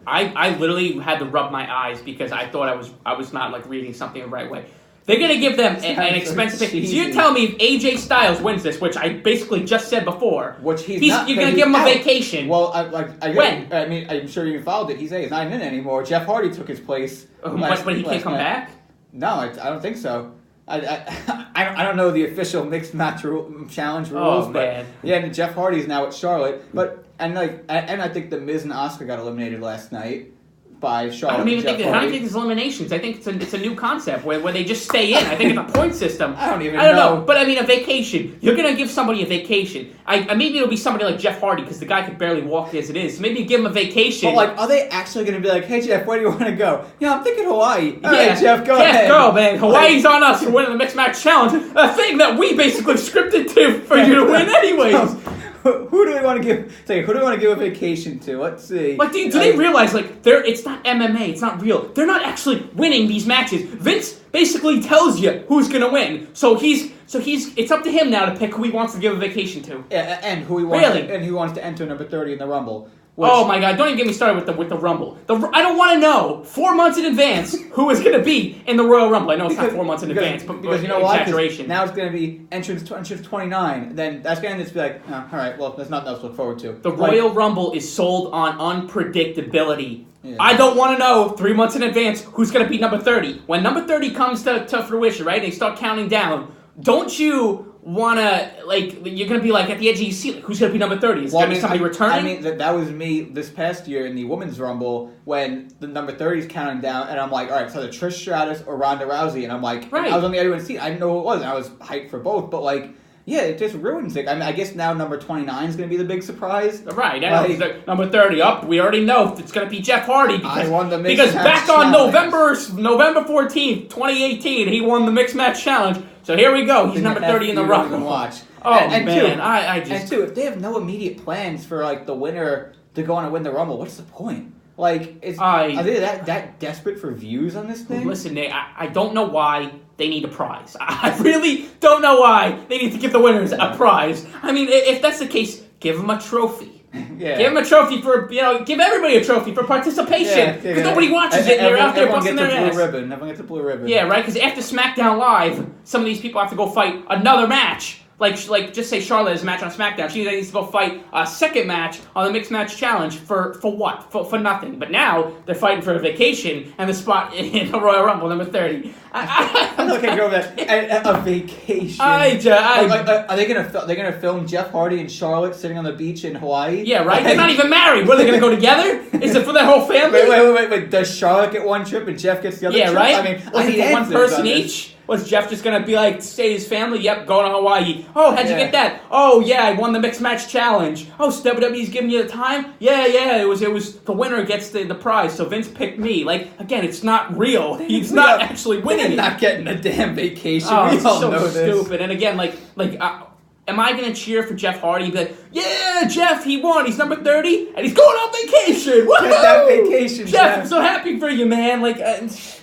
I literally had to rub my eyes because I thought I was not reading something the right way. They're going to give them an expensive pick. So you're telling me if AJ Styles wins this, which I basically just said before, you're going to give him a vacation. Well, when? I mean, I'm sure you followed it. He's not in anymore. Jeff Hardy took his place. But he can't come back? No, I don't think so. I don't know the official Mixed Match Challenge rules, but and Jeff Hardy's now at Charlotte. But and I think the Miz and Asuka got eliminated last night by Charlotte. I don't even think there's eliminations. I think it's a new concept where they just stay in. I think it's a point system. I don't know. But I mean, a vacation. You're gonna give somebody a vacation. Maybe it'll be somebody like Jeff Hardy because the guy could barely walk as it is. So maybe you give him a vacation. But are they actually gonna be like, hey Jeff, where do you want to go? Yeah, I'm thinking Hawaii. All right, Jeff, go ahead. Go, man. Hawaii's on us for winning the Mixed Match Challenge. A thing that we basically scripted for you to win anyways. Who do we want to give? Who do we want to give a vacation to? Let's see. Do they realize it's not MMA? It's not real. They're not actually winning these matches. Vince basically tells you who's gonna win. So it's up to him now to pick who he wants to give a vacation to. Yeah, and who he wants to enter number 30 in the Rumble. Oh my God! Don't even get me started with the Rumble. I don't want to know 4 months in advance who is going to be in the Royal Rumble. I know it's not 4 months in advance, but because you know why? Exaggeration. Now it's going to be entrance 29. Then that's going to just be all right. Well, there's nothing else to look forward to. The Royal Rumble is sold on unpredictability. Yeah. I don't want to know 3 months in advance who's going to be number 30. When number 30 comes to fruition, right, they start counting down, don't you want to, like, you're going to be, like, at the edge of your seat, like, who's going to be number 30? Is it going to be somebody returning? I mean, that was me this past year in the Women's Rumble when the number 30 is counting down, and I'm like, all right, so the Trish Stratus or Ronda Rousey, and I'm like, right. I was on the other one seat. I didn't know who it was, and I was hyped for both, but, like, yeah, it just ruins it. I mean, I guess now number 29 is going to be the big surprise. Right. Like, number 30 up. We already know it's going to be Jeff Hardy I won the because back on challenge. November 14th, 2018, he won the Mixed Match Challenge. So here we go. He's number 30 in the Rumble. Watch. Oh, and man. Two, I just... And two, if they have no immediate plans for, like, the winner to go on and win the Rumble, what's the point? Like, are they that desperate for views on this thing? Listen, Nate, I don't know why they need a prize. I really don't know why they need to give the winners a prize. I mean, if that's the case, give them a trophy. Yeah. Give them a trophy for, give everybody a trophy for participation. Because nobody watches it and they're out there busting their ass. Everyone gets a blue ribbon. Yeah, right? Because after SmackDown Live, some of these people have to go fight another match. Like, just say Charlotte has a match on SmackDown. She needs to go fight a second match on the Mixed Match Challenge for what? For nothing. But now they're fighting for a vacation and the spot in the Royal Rumble, number 30. I'm looking at that. A vacation. Are they gonna film Jeff Hardy and Charlotte sitting on the beach in Hawaii? Yeah, right. They're not even married. What, are they gonna go together? Is it for their whole family? Wait. Does Charlotte get one trip and Jeff gets the other trip? Yeah, right. I mean, I need one person each. Was Jeff just going to be like, stay his family? Yep, going to Hawaii. Oh, how'd you get that? Oh, yeah, I won the Mixed Match Challenge. Oh, so WWE's giving you the time? Yeah, it was the winner gets the prize, so Vince picked me. Like, again, it's not real. He's not actually winning. He's not getting a damn vacation. Oh, we it's all so know this. stupid. And again, am I going to cheer for Jeff Hardy and be like, yeah, Jeff, he won. He's number 30, and he's going on vacation. Woo-hoo! Get that vacation, Jeff. I'm so happy for you, man.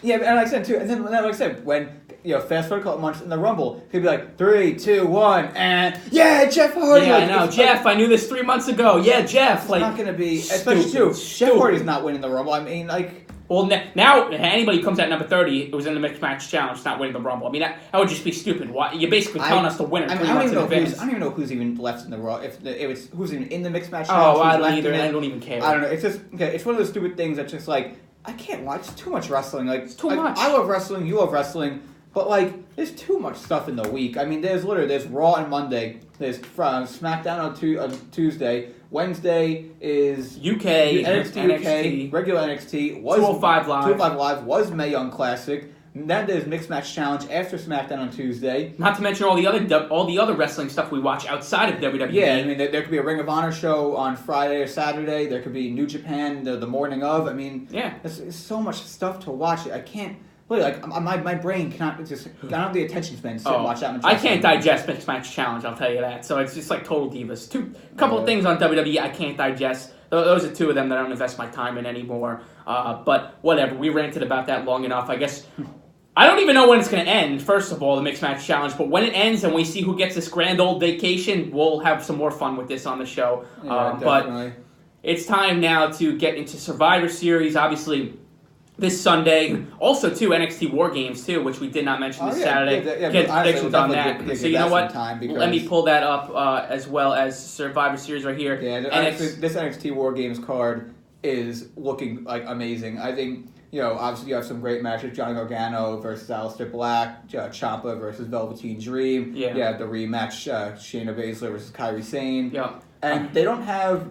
Yeah, and like I said, too, and then like I said, when... fast forward a couple months in the Rumble, he'd be like, 3, 2, 1, and yeah, Jeff Hardy. Yeah, I know. Jeff, I knew this 3 months ago. Yeah, Jeff. It's not going to be, especially too, Jeff Hardy's not winning the Rumble. I mean, like... Well, now, anybody who comes at number 30, it was in the Mixed Match Challenge, not winning the Rumble. I mean, that would just be stupid. You're basically telling us the winner 3 months in advance. I don't even know who's even left in the Rumble. If it's who's even in the Mixed Match Oh, Challenge. I don't either. I don't even care. I don't know. It's just, it's one of those stupid things that's just like, I can't watch. It's too much wrestling. Like, it's too much. I love wrestling. You love wrestling. But, like, there's too much stuff in the week. I mean, there's Raw on Monday. There's SmackDown on Tuesday. Wednesday is UK, NXT UK, regular NXT. 205 Live. 205 Live was Mae Young Classic. And then there's Mixed Match Challenge after SmackDown on Tuesday. Not to mention all the other wrestling stuff we watch outside of WWE. Yeah, I mean, there could be a Ring of Honor show on Friday or Saturday. There could be New Japan the morning of. I mean, yeah, there's so much stuff to watch. I can't... Like, my brain cannot just... I don't have the attention span to sit and watch that much. I can't digest Mixed Match Challenge, I'll tell you that. So it's just like total divas. Couple of things on WWE I can't digest. Those are two of them that I don't invest my time in anymore. But whatever, we ranted about that long enough. I guess... I don't even know when it's going to end, first of all, the Mixed Match Challenge. But when it ends and we see who gets this grand old vacation, we'll have some more fun with this on the show. Yeah, but it's time now to get into Survivor Series. Obviously... This Sunday, also too NXT War Games too, which we did not mention this Saturday. Get predictions on that. So you know what? Let me pull that up as well as Survivor Series right here. Yeah, this NXT War Games card is looking like amazing. I think obviously you have some great matches: Johnny Gargano versus Aleister Black, Ciampa versus Velveteen Dream. Yeah, the rematch: Shayna Baszler versus Kairi Sane. Yeah, and they don't have.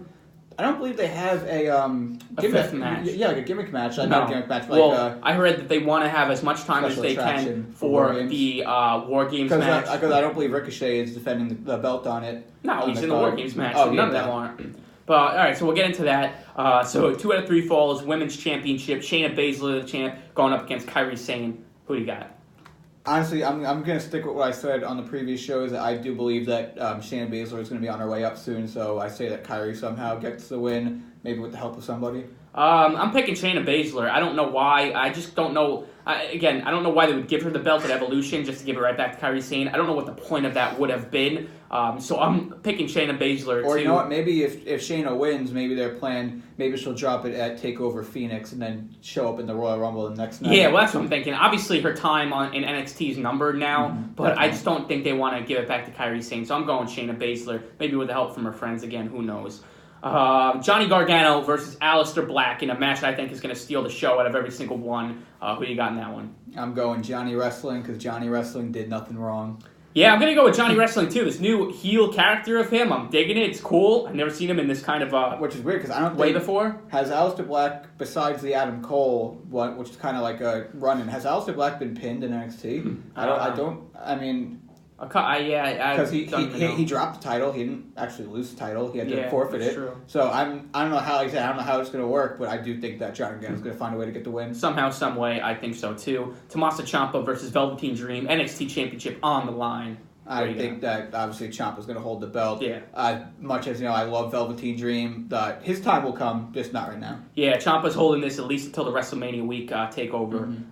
I don't believe they have a fifth match. Yeah, like a gimmick match. No. Not a gimmick match. Well, I heard that they want to have as much time as they can for the War Games match. Because I don't believe Ricochet is defending the belt on it. No, he's in the War Games match. So none of them aren't. But all right, so we'll get into that. So 2 out of 3 falls, Women's Championship. Shayna Baszler, the champ, going up against Kairi Sane. Who do you got? Honestly, I'm going to stick with what I said on the previous shows. That I do believe that Shayna Baszler is going to be on her way up soon, so I say that Kairi somehow gets the win, maybe with the help of somebody. I'm picking Shayna Baszler. I don't know why. I just don't know. I don't know why they would give her the belt at Evolution just to give it right back to Kairi Sane. I don't know what the point of that would have been. So I'm picking Shayna Baszler. Or you know what? Maybe if Shayna wins, maybe their plan, maybe she'll drop it at TakeOver Phoenix and then show up in the Royal Rumble the next night. Yeah, well, that's what I'm thinking. Obviously, her time in NXT is numbered now, but definitely. I just don't think they want to give it back to Kairi Sane. So I'm going Shayna Baszler, maybe with the help from her friends again. Who knows? Johnny Gargano versus Aleister Black in a match that I think is going to steal the show out of every single one. Who do you got in that one? I'm going Johnny Wrestling because Johnny Wrestling did nothing wrong. Yeah, I'm going to go with Johnny Wrestling, too. This new heel character of him, I'm digging it. It's cool. I've never seen him in this kind of which is weird, because I don't way think... before. Has Aleister Black, besides the Adam Cole one, which is kind of like a run-in, has Aleister Black been pinned in NXT? Because he dropped the title. He didn't actually lose the title. He had to forfeit it. True. So I don't know how it's going to work, but I do think that Johnny Gargano is going to find a way to get the win. Somehow, some way, I think so too. Tommaso Ciampa versus Velveteen Dream, NXT Championship on the line. I think that obviously Ciampa's going to hold the belt. Yeah. Much as I love Velveteen Dream, his time will come, just not right now. Yeah, Ciampa's holding this at least until the WrestleMania week takeover.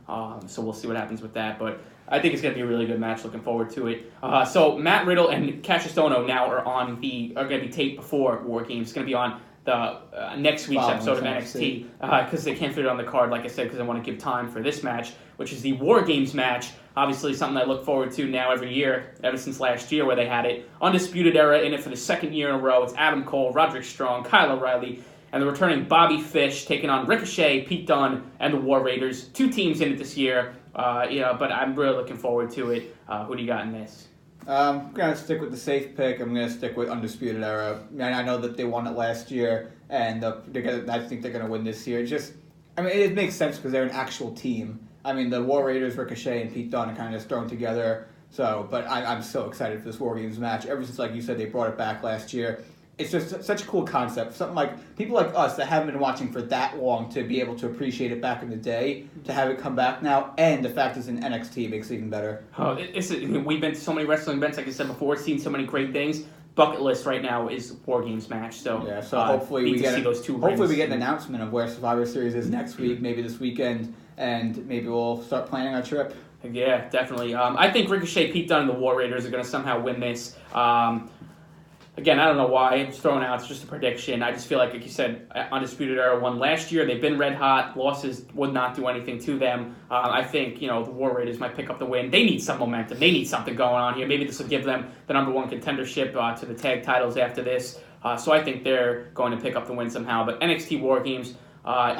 So we'll see what happens with that, but I think it's going to be a really good match. Looking forward to it. So Matt Riddle and Cassius Ohno now are going to be taped before War Games. It's going to be on the next week's episode of NXT because they can't fit it on the card, like I said, because I want to give time for this match, which is the War Games match. Obviously, something I look forward to now every year, ever since last year where they had it. Undisputed Era in it for the second year in a row. It's Adam Cole, Roderick Strong, Kyle O'Reilly, and the returning Bobby Fish taking on Ricochet, Pete Dunne, and the War Raiders. 2 teams in it this year. But I'm really looking forward to it. Who do you got in this? I'm going to stick with the safe pick. I'm going to stick with Undisputed Era. I know that they won it last year, and I think they're going to win this year. It makes sense because they're an actual team. The War Raiders, Ricochet, and Pete Dunne are kind of just thrown together. But I'm so excited for this War Games match. Ever since, like you said, they brought it back last year. It's just such a cool concept. Something like people like us that haven't been watching for that long to be able to appreciate it back in the day, to have it come back now, and the fact it's in NXT makes it even better. We've been to so many wrestling events, like I said before, seen so many great things. Bucket list right now is War Games match. So hopefully we get those 2 hopefully we get an announcement of where Survivor Series is next week, maybe this weekend, and maybe we'll start planning our trip. Yeah, definitely. I think Ricochet, Pete Dunne, and the War Raiders are going to somehow win this. Again, I don't know why. It's thrown out. It's just a prediction. I just feel like you said, Undisputed Era won last year. They've been red hot. Losses would not do anything to them. I think, the War Raiders might pick up the win. They need some momentum. They need something going on here. Maybe this will give them the number 1 contendership to the tag titles after this. So I think they're going to pick up the win somehow. But NXT War Games,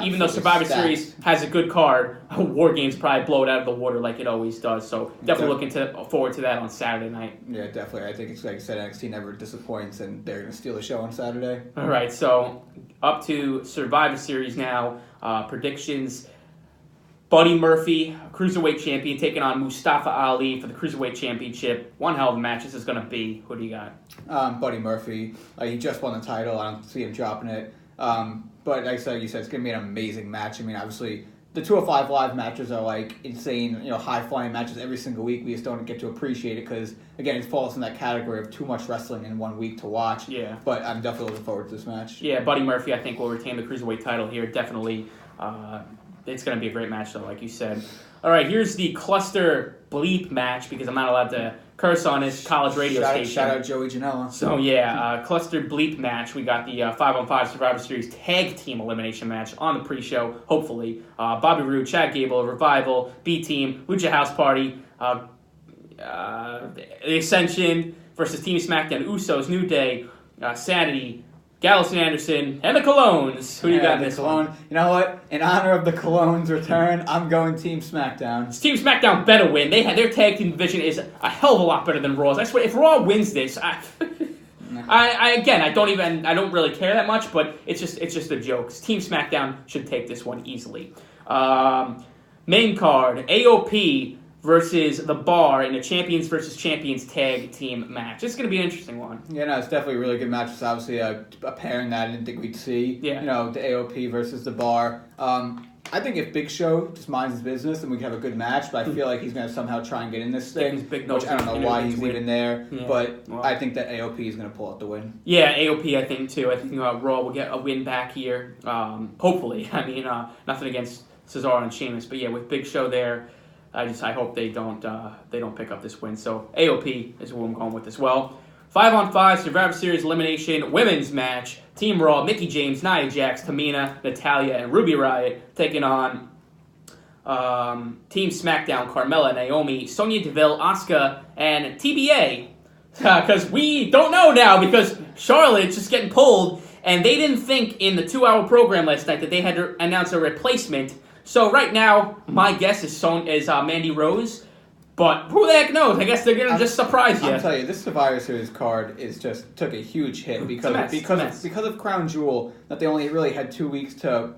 even though Survivor Series has a good card, War Games probably blow it out of the water like it always does. So definitely looking forward to that on Saturday night. Yeah, definitely. I think it's like you said, NXT never disappoints, and they're going to steal the show on Saturday. All right, so up to Survivor Series now. Predictions. Buddy Murphy, Cruiserweight Champion, taking on Mustafa Ali for the Cruiserweight Championship. One hell of a match this is going to be. Who do you got? Buddy Murphy. He just won the title. I don't see him dropping it. But like you said, it's going to be an amazing match. Obviously, the 205 Live matches are like insane, high-flying matches every single week. We just don't get to appreciate it because, again, it falls in that category of too much wrestling in 1 week to watch. Yeah. But I'm definitely looking forward to this match. Yeah, Buddy Murphy, I think, will retain the Cruiserweight title here. Definitely. It's going to be a great match, though, like you said. All right, here's the cluster bleep match because I'm not allowed to curse on this college radio station. Shout out Joey Janela. So, cluster bleep match. We got the 5-on-5 Survivor Series Tag Team Elimination match on the pre-show, hopefully. Bobby Roode, Chad Gable, Revival, B-Team, Lucha House Party, The Ascension versus Team SmackDown, Usos, New Day, Sanity, Gallows and Anderson, and the Colognes. Who do you got in this one? You know what? In honor of the Colognes' return, I'm going Team SmackDown. Team SmackDown better win. Their tag team division is a hell of a lot better than Raw's. I swear, if Raw wins this, I don't really care that much, but it's just a joke. Team SmackDown should take this one easily. Main card, AOP versus The Bar in a Champions versus Champions tag team match. This is going to be an interesting one. Yeah, no, it's definitely a really good match. It's obviously a pairing that I didn't think we'd see. Yeah. The AOP versus The Bar. I think if Big Show just minds his business, then we can have a good match, but I feel like he's going to somehow try and get in this thing, which I don't know why he's even there, but I think that AOP is going to pull out the win. Yeah, AOP I think too. I think Raw will get a win back here, hopefully. Nothing against Cesaro and Sheamus, but yeah, with Big Show there, I hope they don't pick up this win. So AOP is who I'm going with as well. 5-on-5 Survivor Series Elimination Women's Match. Team Raw, Mickie James, Nia Jax, Tamina, Natalya, and Ruby Riott taking on Team SmackDown, Carmella, Naomi, Sonya Deville, Asuka, and TBA. Because we don't know now because Charlotte's just getting pulled and they didn't think in the 2-hour program last night that they had to announce a replacement. So right now, my guess is Mandy Rose. But who the heck knows? I guess they're gonna just surprise you. I'll tell you, this Survivor Series card took a huge hit because of Crown Jewel, that they only really had 2 weeks to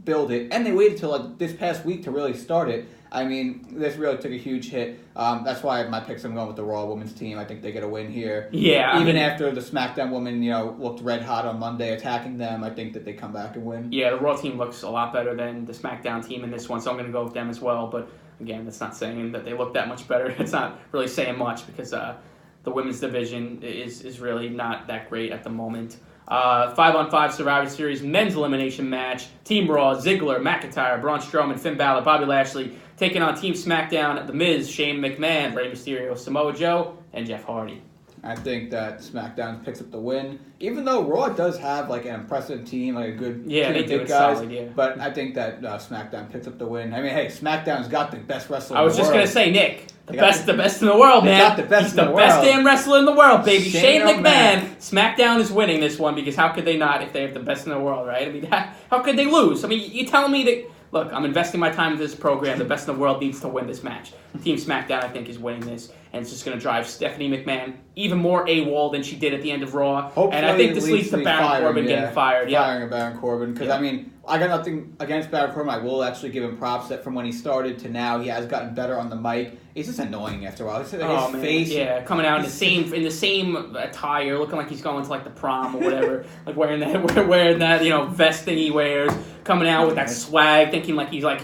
build it, and they waited till like this past week to really start it. I mean, this really took a huge hit. That's why my picks, I'm going with the Raw Women's team. I think they get a win here. Yeah, even after the SmackDown women looked red hot on Monday attacking them, I think that they come back and win. Yeah, the Raw team looks a lot better than the SmackDown team in this one, so I'm going to go with them as well. But again, that's not saying that they look that much better. It's not really saying much because the women's division is really not that great at the moment. 5-on-5 Survivor Series men's elimination match. Team Raw, Ziggler, McIntyre, Braun Strowman, Finn Balor, Bobby Lashley taking on Team SmackDown, The Miz, Shane McMahon, Rey Mysterio, Samoa Joe, and Jeff Hardy. I think that SmackDown picks up the win, even though Raw does have like an impressive team, like a good team they of do big guys. Solid, yeah. But I think that SmackDown picks up the win. I mean, hey, SmackDown's got the best wrestler. I was in the just world. gonna say, Nick, the best in the world, man. Got the best He's in the the best world. damn wrestler in the world, baby. Shane McMahon. McMahon. SmackDown is winning this one because how could they not if they have the best in the world, right? I mean, how could they lose? I mean, you telling me that? Look, I'm investing my time in this program. The best in the world needs to win this match. Team SmackDown, I think, is winning this, and it's just going to drive Stephanie McMahon even more AWOL than she did at the end of Raw. Hopefully and I think this leads to Baron Corbin getting fired. Firing Baron Corbin, because I mean, I got nothing against Baron Corbin. I will actually give him props that from when he started to now, he has gotten better on the mic. He's just annoying after a while. His face, coming out in the same attire, looking like he's going to like the prom or whatever, like wearing that vest thing he wears, coming out with that swag, thinking like he's like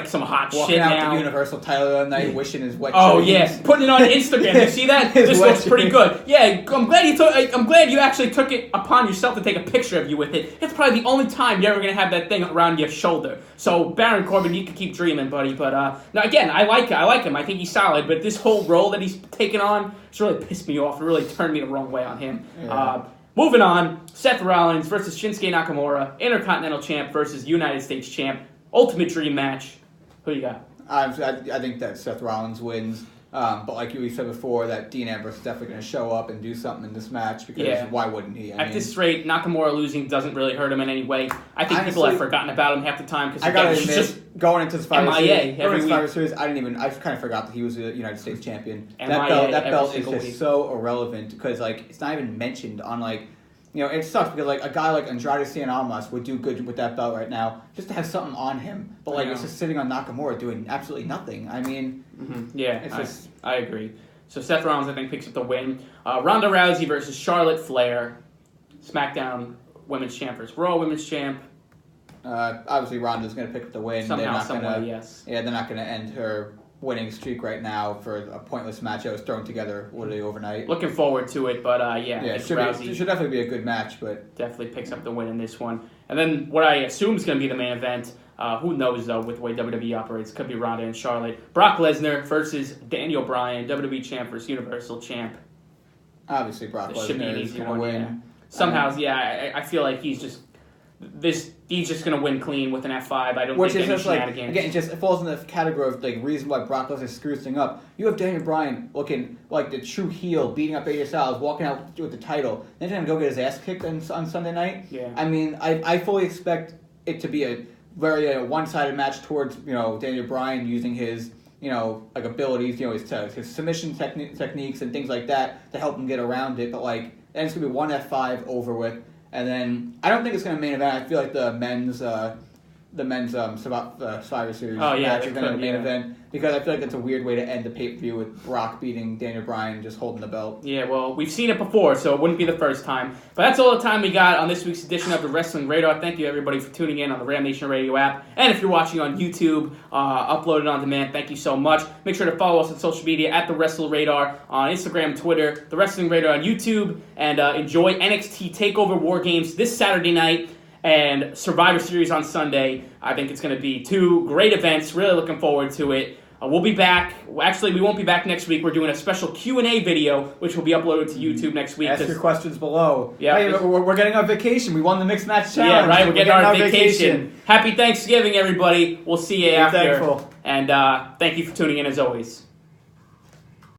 some hot walking shit out now. The Universal title that night, wishing his wet. Oh dreams. yeah, putting it on Instagram. You see that? This looks pretty good. Yeah, I'm glad you actually took it upon yourself to take a picture of you with it. It's probably the only time you're ever gonna have that thing around your shoulder. So Baron Corbin, you can keep dreaming, buddy. But now again, I like him. I think he's solid. But this whole role that he's taken on, it's really pissed me off. It really turned me the wrong way on him. Yeah. Moving on, Seth Rollins versus Shinsuke Nakamura, Intercontinental Champ versus United States Champ, Ultimate Dream match. Who you got? I think that Seth Rollins wins. But like you said before, that Dean Ambrose is definitely going to show up and do something in this match because why wouldn't he? At this rate, Nakamura losing doesn't really hurt him in any way. I think people have forgotten about him half the time because I gotta admit, just going into the Survivor Series, I kind of forgot that he was a United States champion. That belt is just so irrelevant because like it's not even mentioned on like. It sucks because like a guy like Andrade Cien Almas would do good with that belt right now, just to have something on him. But like it's just sitting on Nakamura doing absolutely nothing. I mean, I agree. So Seth Rollins, I think, picks up the win. Ronda Rousey versus Charlotte Flair, SmackDown Women's Champ versus Raw Women's Champ. Obviously, Ronda's going to pick up the win. Somehow, some way, yes. Yeah, they're not going to end her winning streak right now for a pointless match that was thrown together literally overnight. Looking forward to it, but it should definitely be a good match, but definitely picks up the win in this one. And then what I assume is going to be the main event. Who knows though with the way WWE operates? Could be Ronda and Charlotte. Brock Lesnar versus Daniel Bryan, WWE Champ versus Universal Champ. Obviously, Brock Lesnar is going to win. Yeah. Somehow, I feel like he's just going to win clean with an F5. I don't think any shenanigans. Again, it falls in the category of like reason why Brock Lesnar screws things up. You have Daniel Bryan looking like the true heel, beating up AJ Styles, walking out with the title. Then he's going to go get his ass kicked on Sunday night. Yeah. I mean, I fully expect it to be a very one-sided match towards Daniel Bryan using his like abilities, his submission techniques and things like that to help him get around it. But like, then it's going to be one F5 over with. And then I don't think it's going to main event. I feel like the men's Survivor Series match is going to main event because I feel like that's a weird way to end the pay-per-view with Brock beating Daniel Bryan and just holding the belt. Yeah, well, we've seen it before, so it wouldn't be the first time. But that's all the time we got on this week's edition of the Wrestling Radar. Thank you, everybody, for tuning in on the Ram Nation Radio app. And if you're watching on YouTube, uploaded on demand, thank you so much. Make sure to follow us on social media at the Wrestling Radar on Instagram, Twitter, the Wrestling Radar on YouTube, and enjoy NXT TakeOver War Games this Saturday night and Survivor Series on Sunday. I think it's going to be two great events. Really looking forward to it. We'll be back. Actually, we won't be back next week. We're doing a special Q&A video, which will be uploaded to YouTube next week. Ask your questions below. Yeah, hey, we're getting on vacation. We won the Mixed Match Challenge. Yeah, right. We're getting our vacation. Happy Thanksgiving, everybody. We'll see you after. Thankful. And thank you for tuning in as always.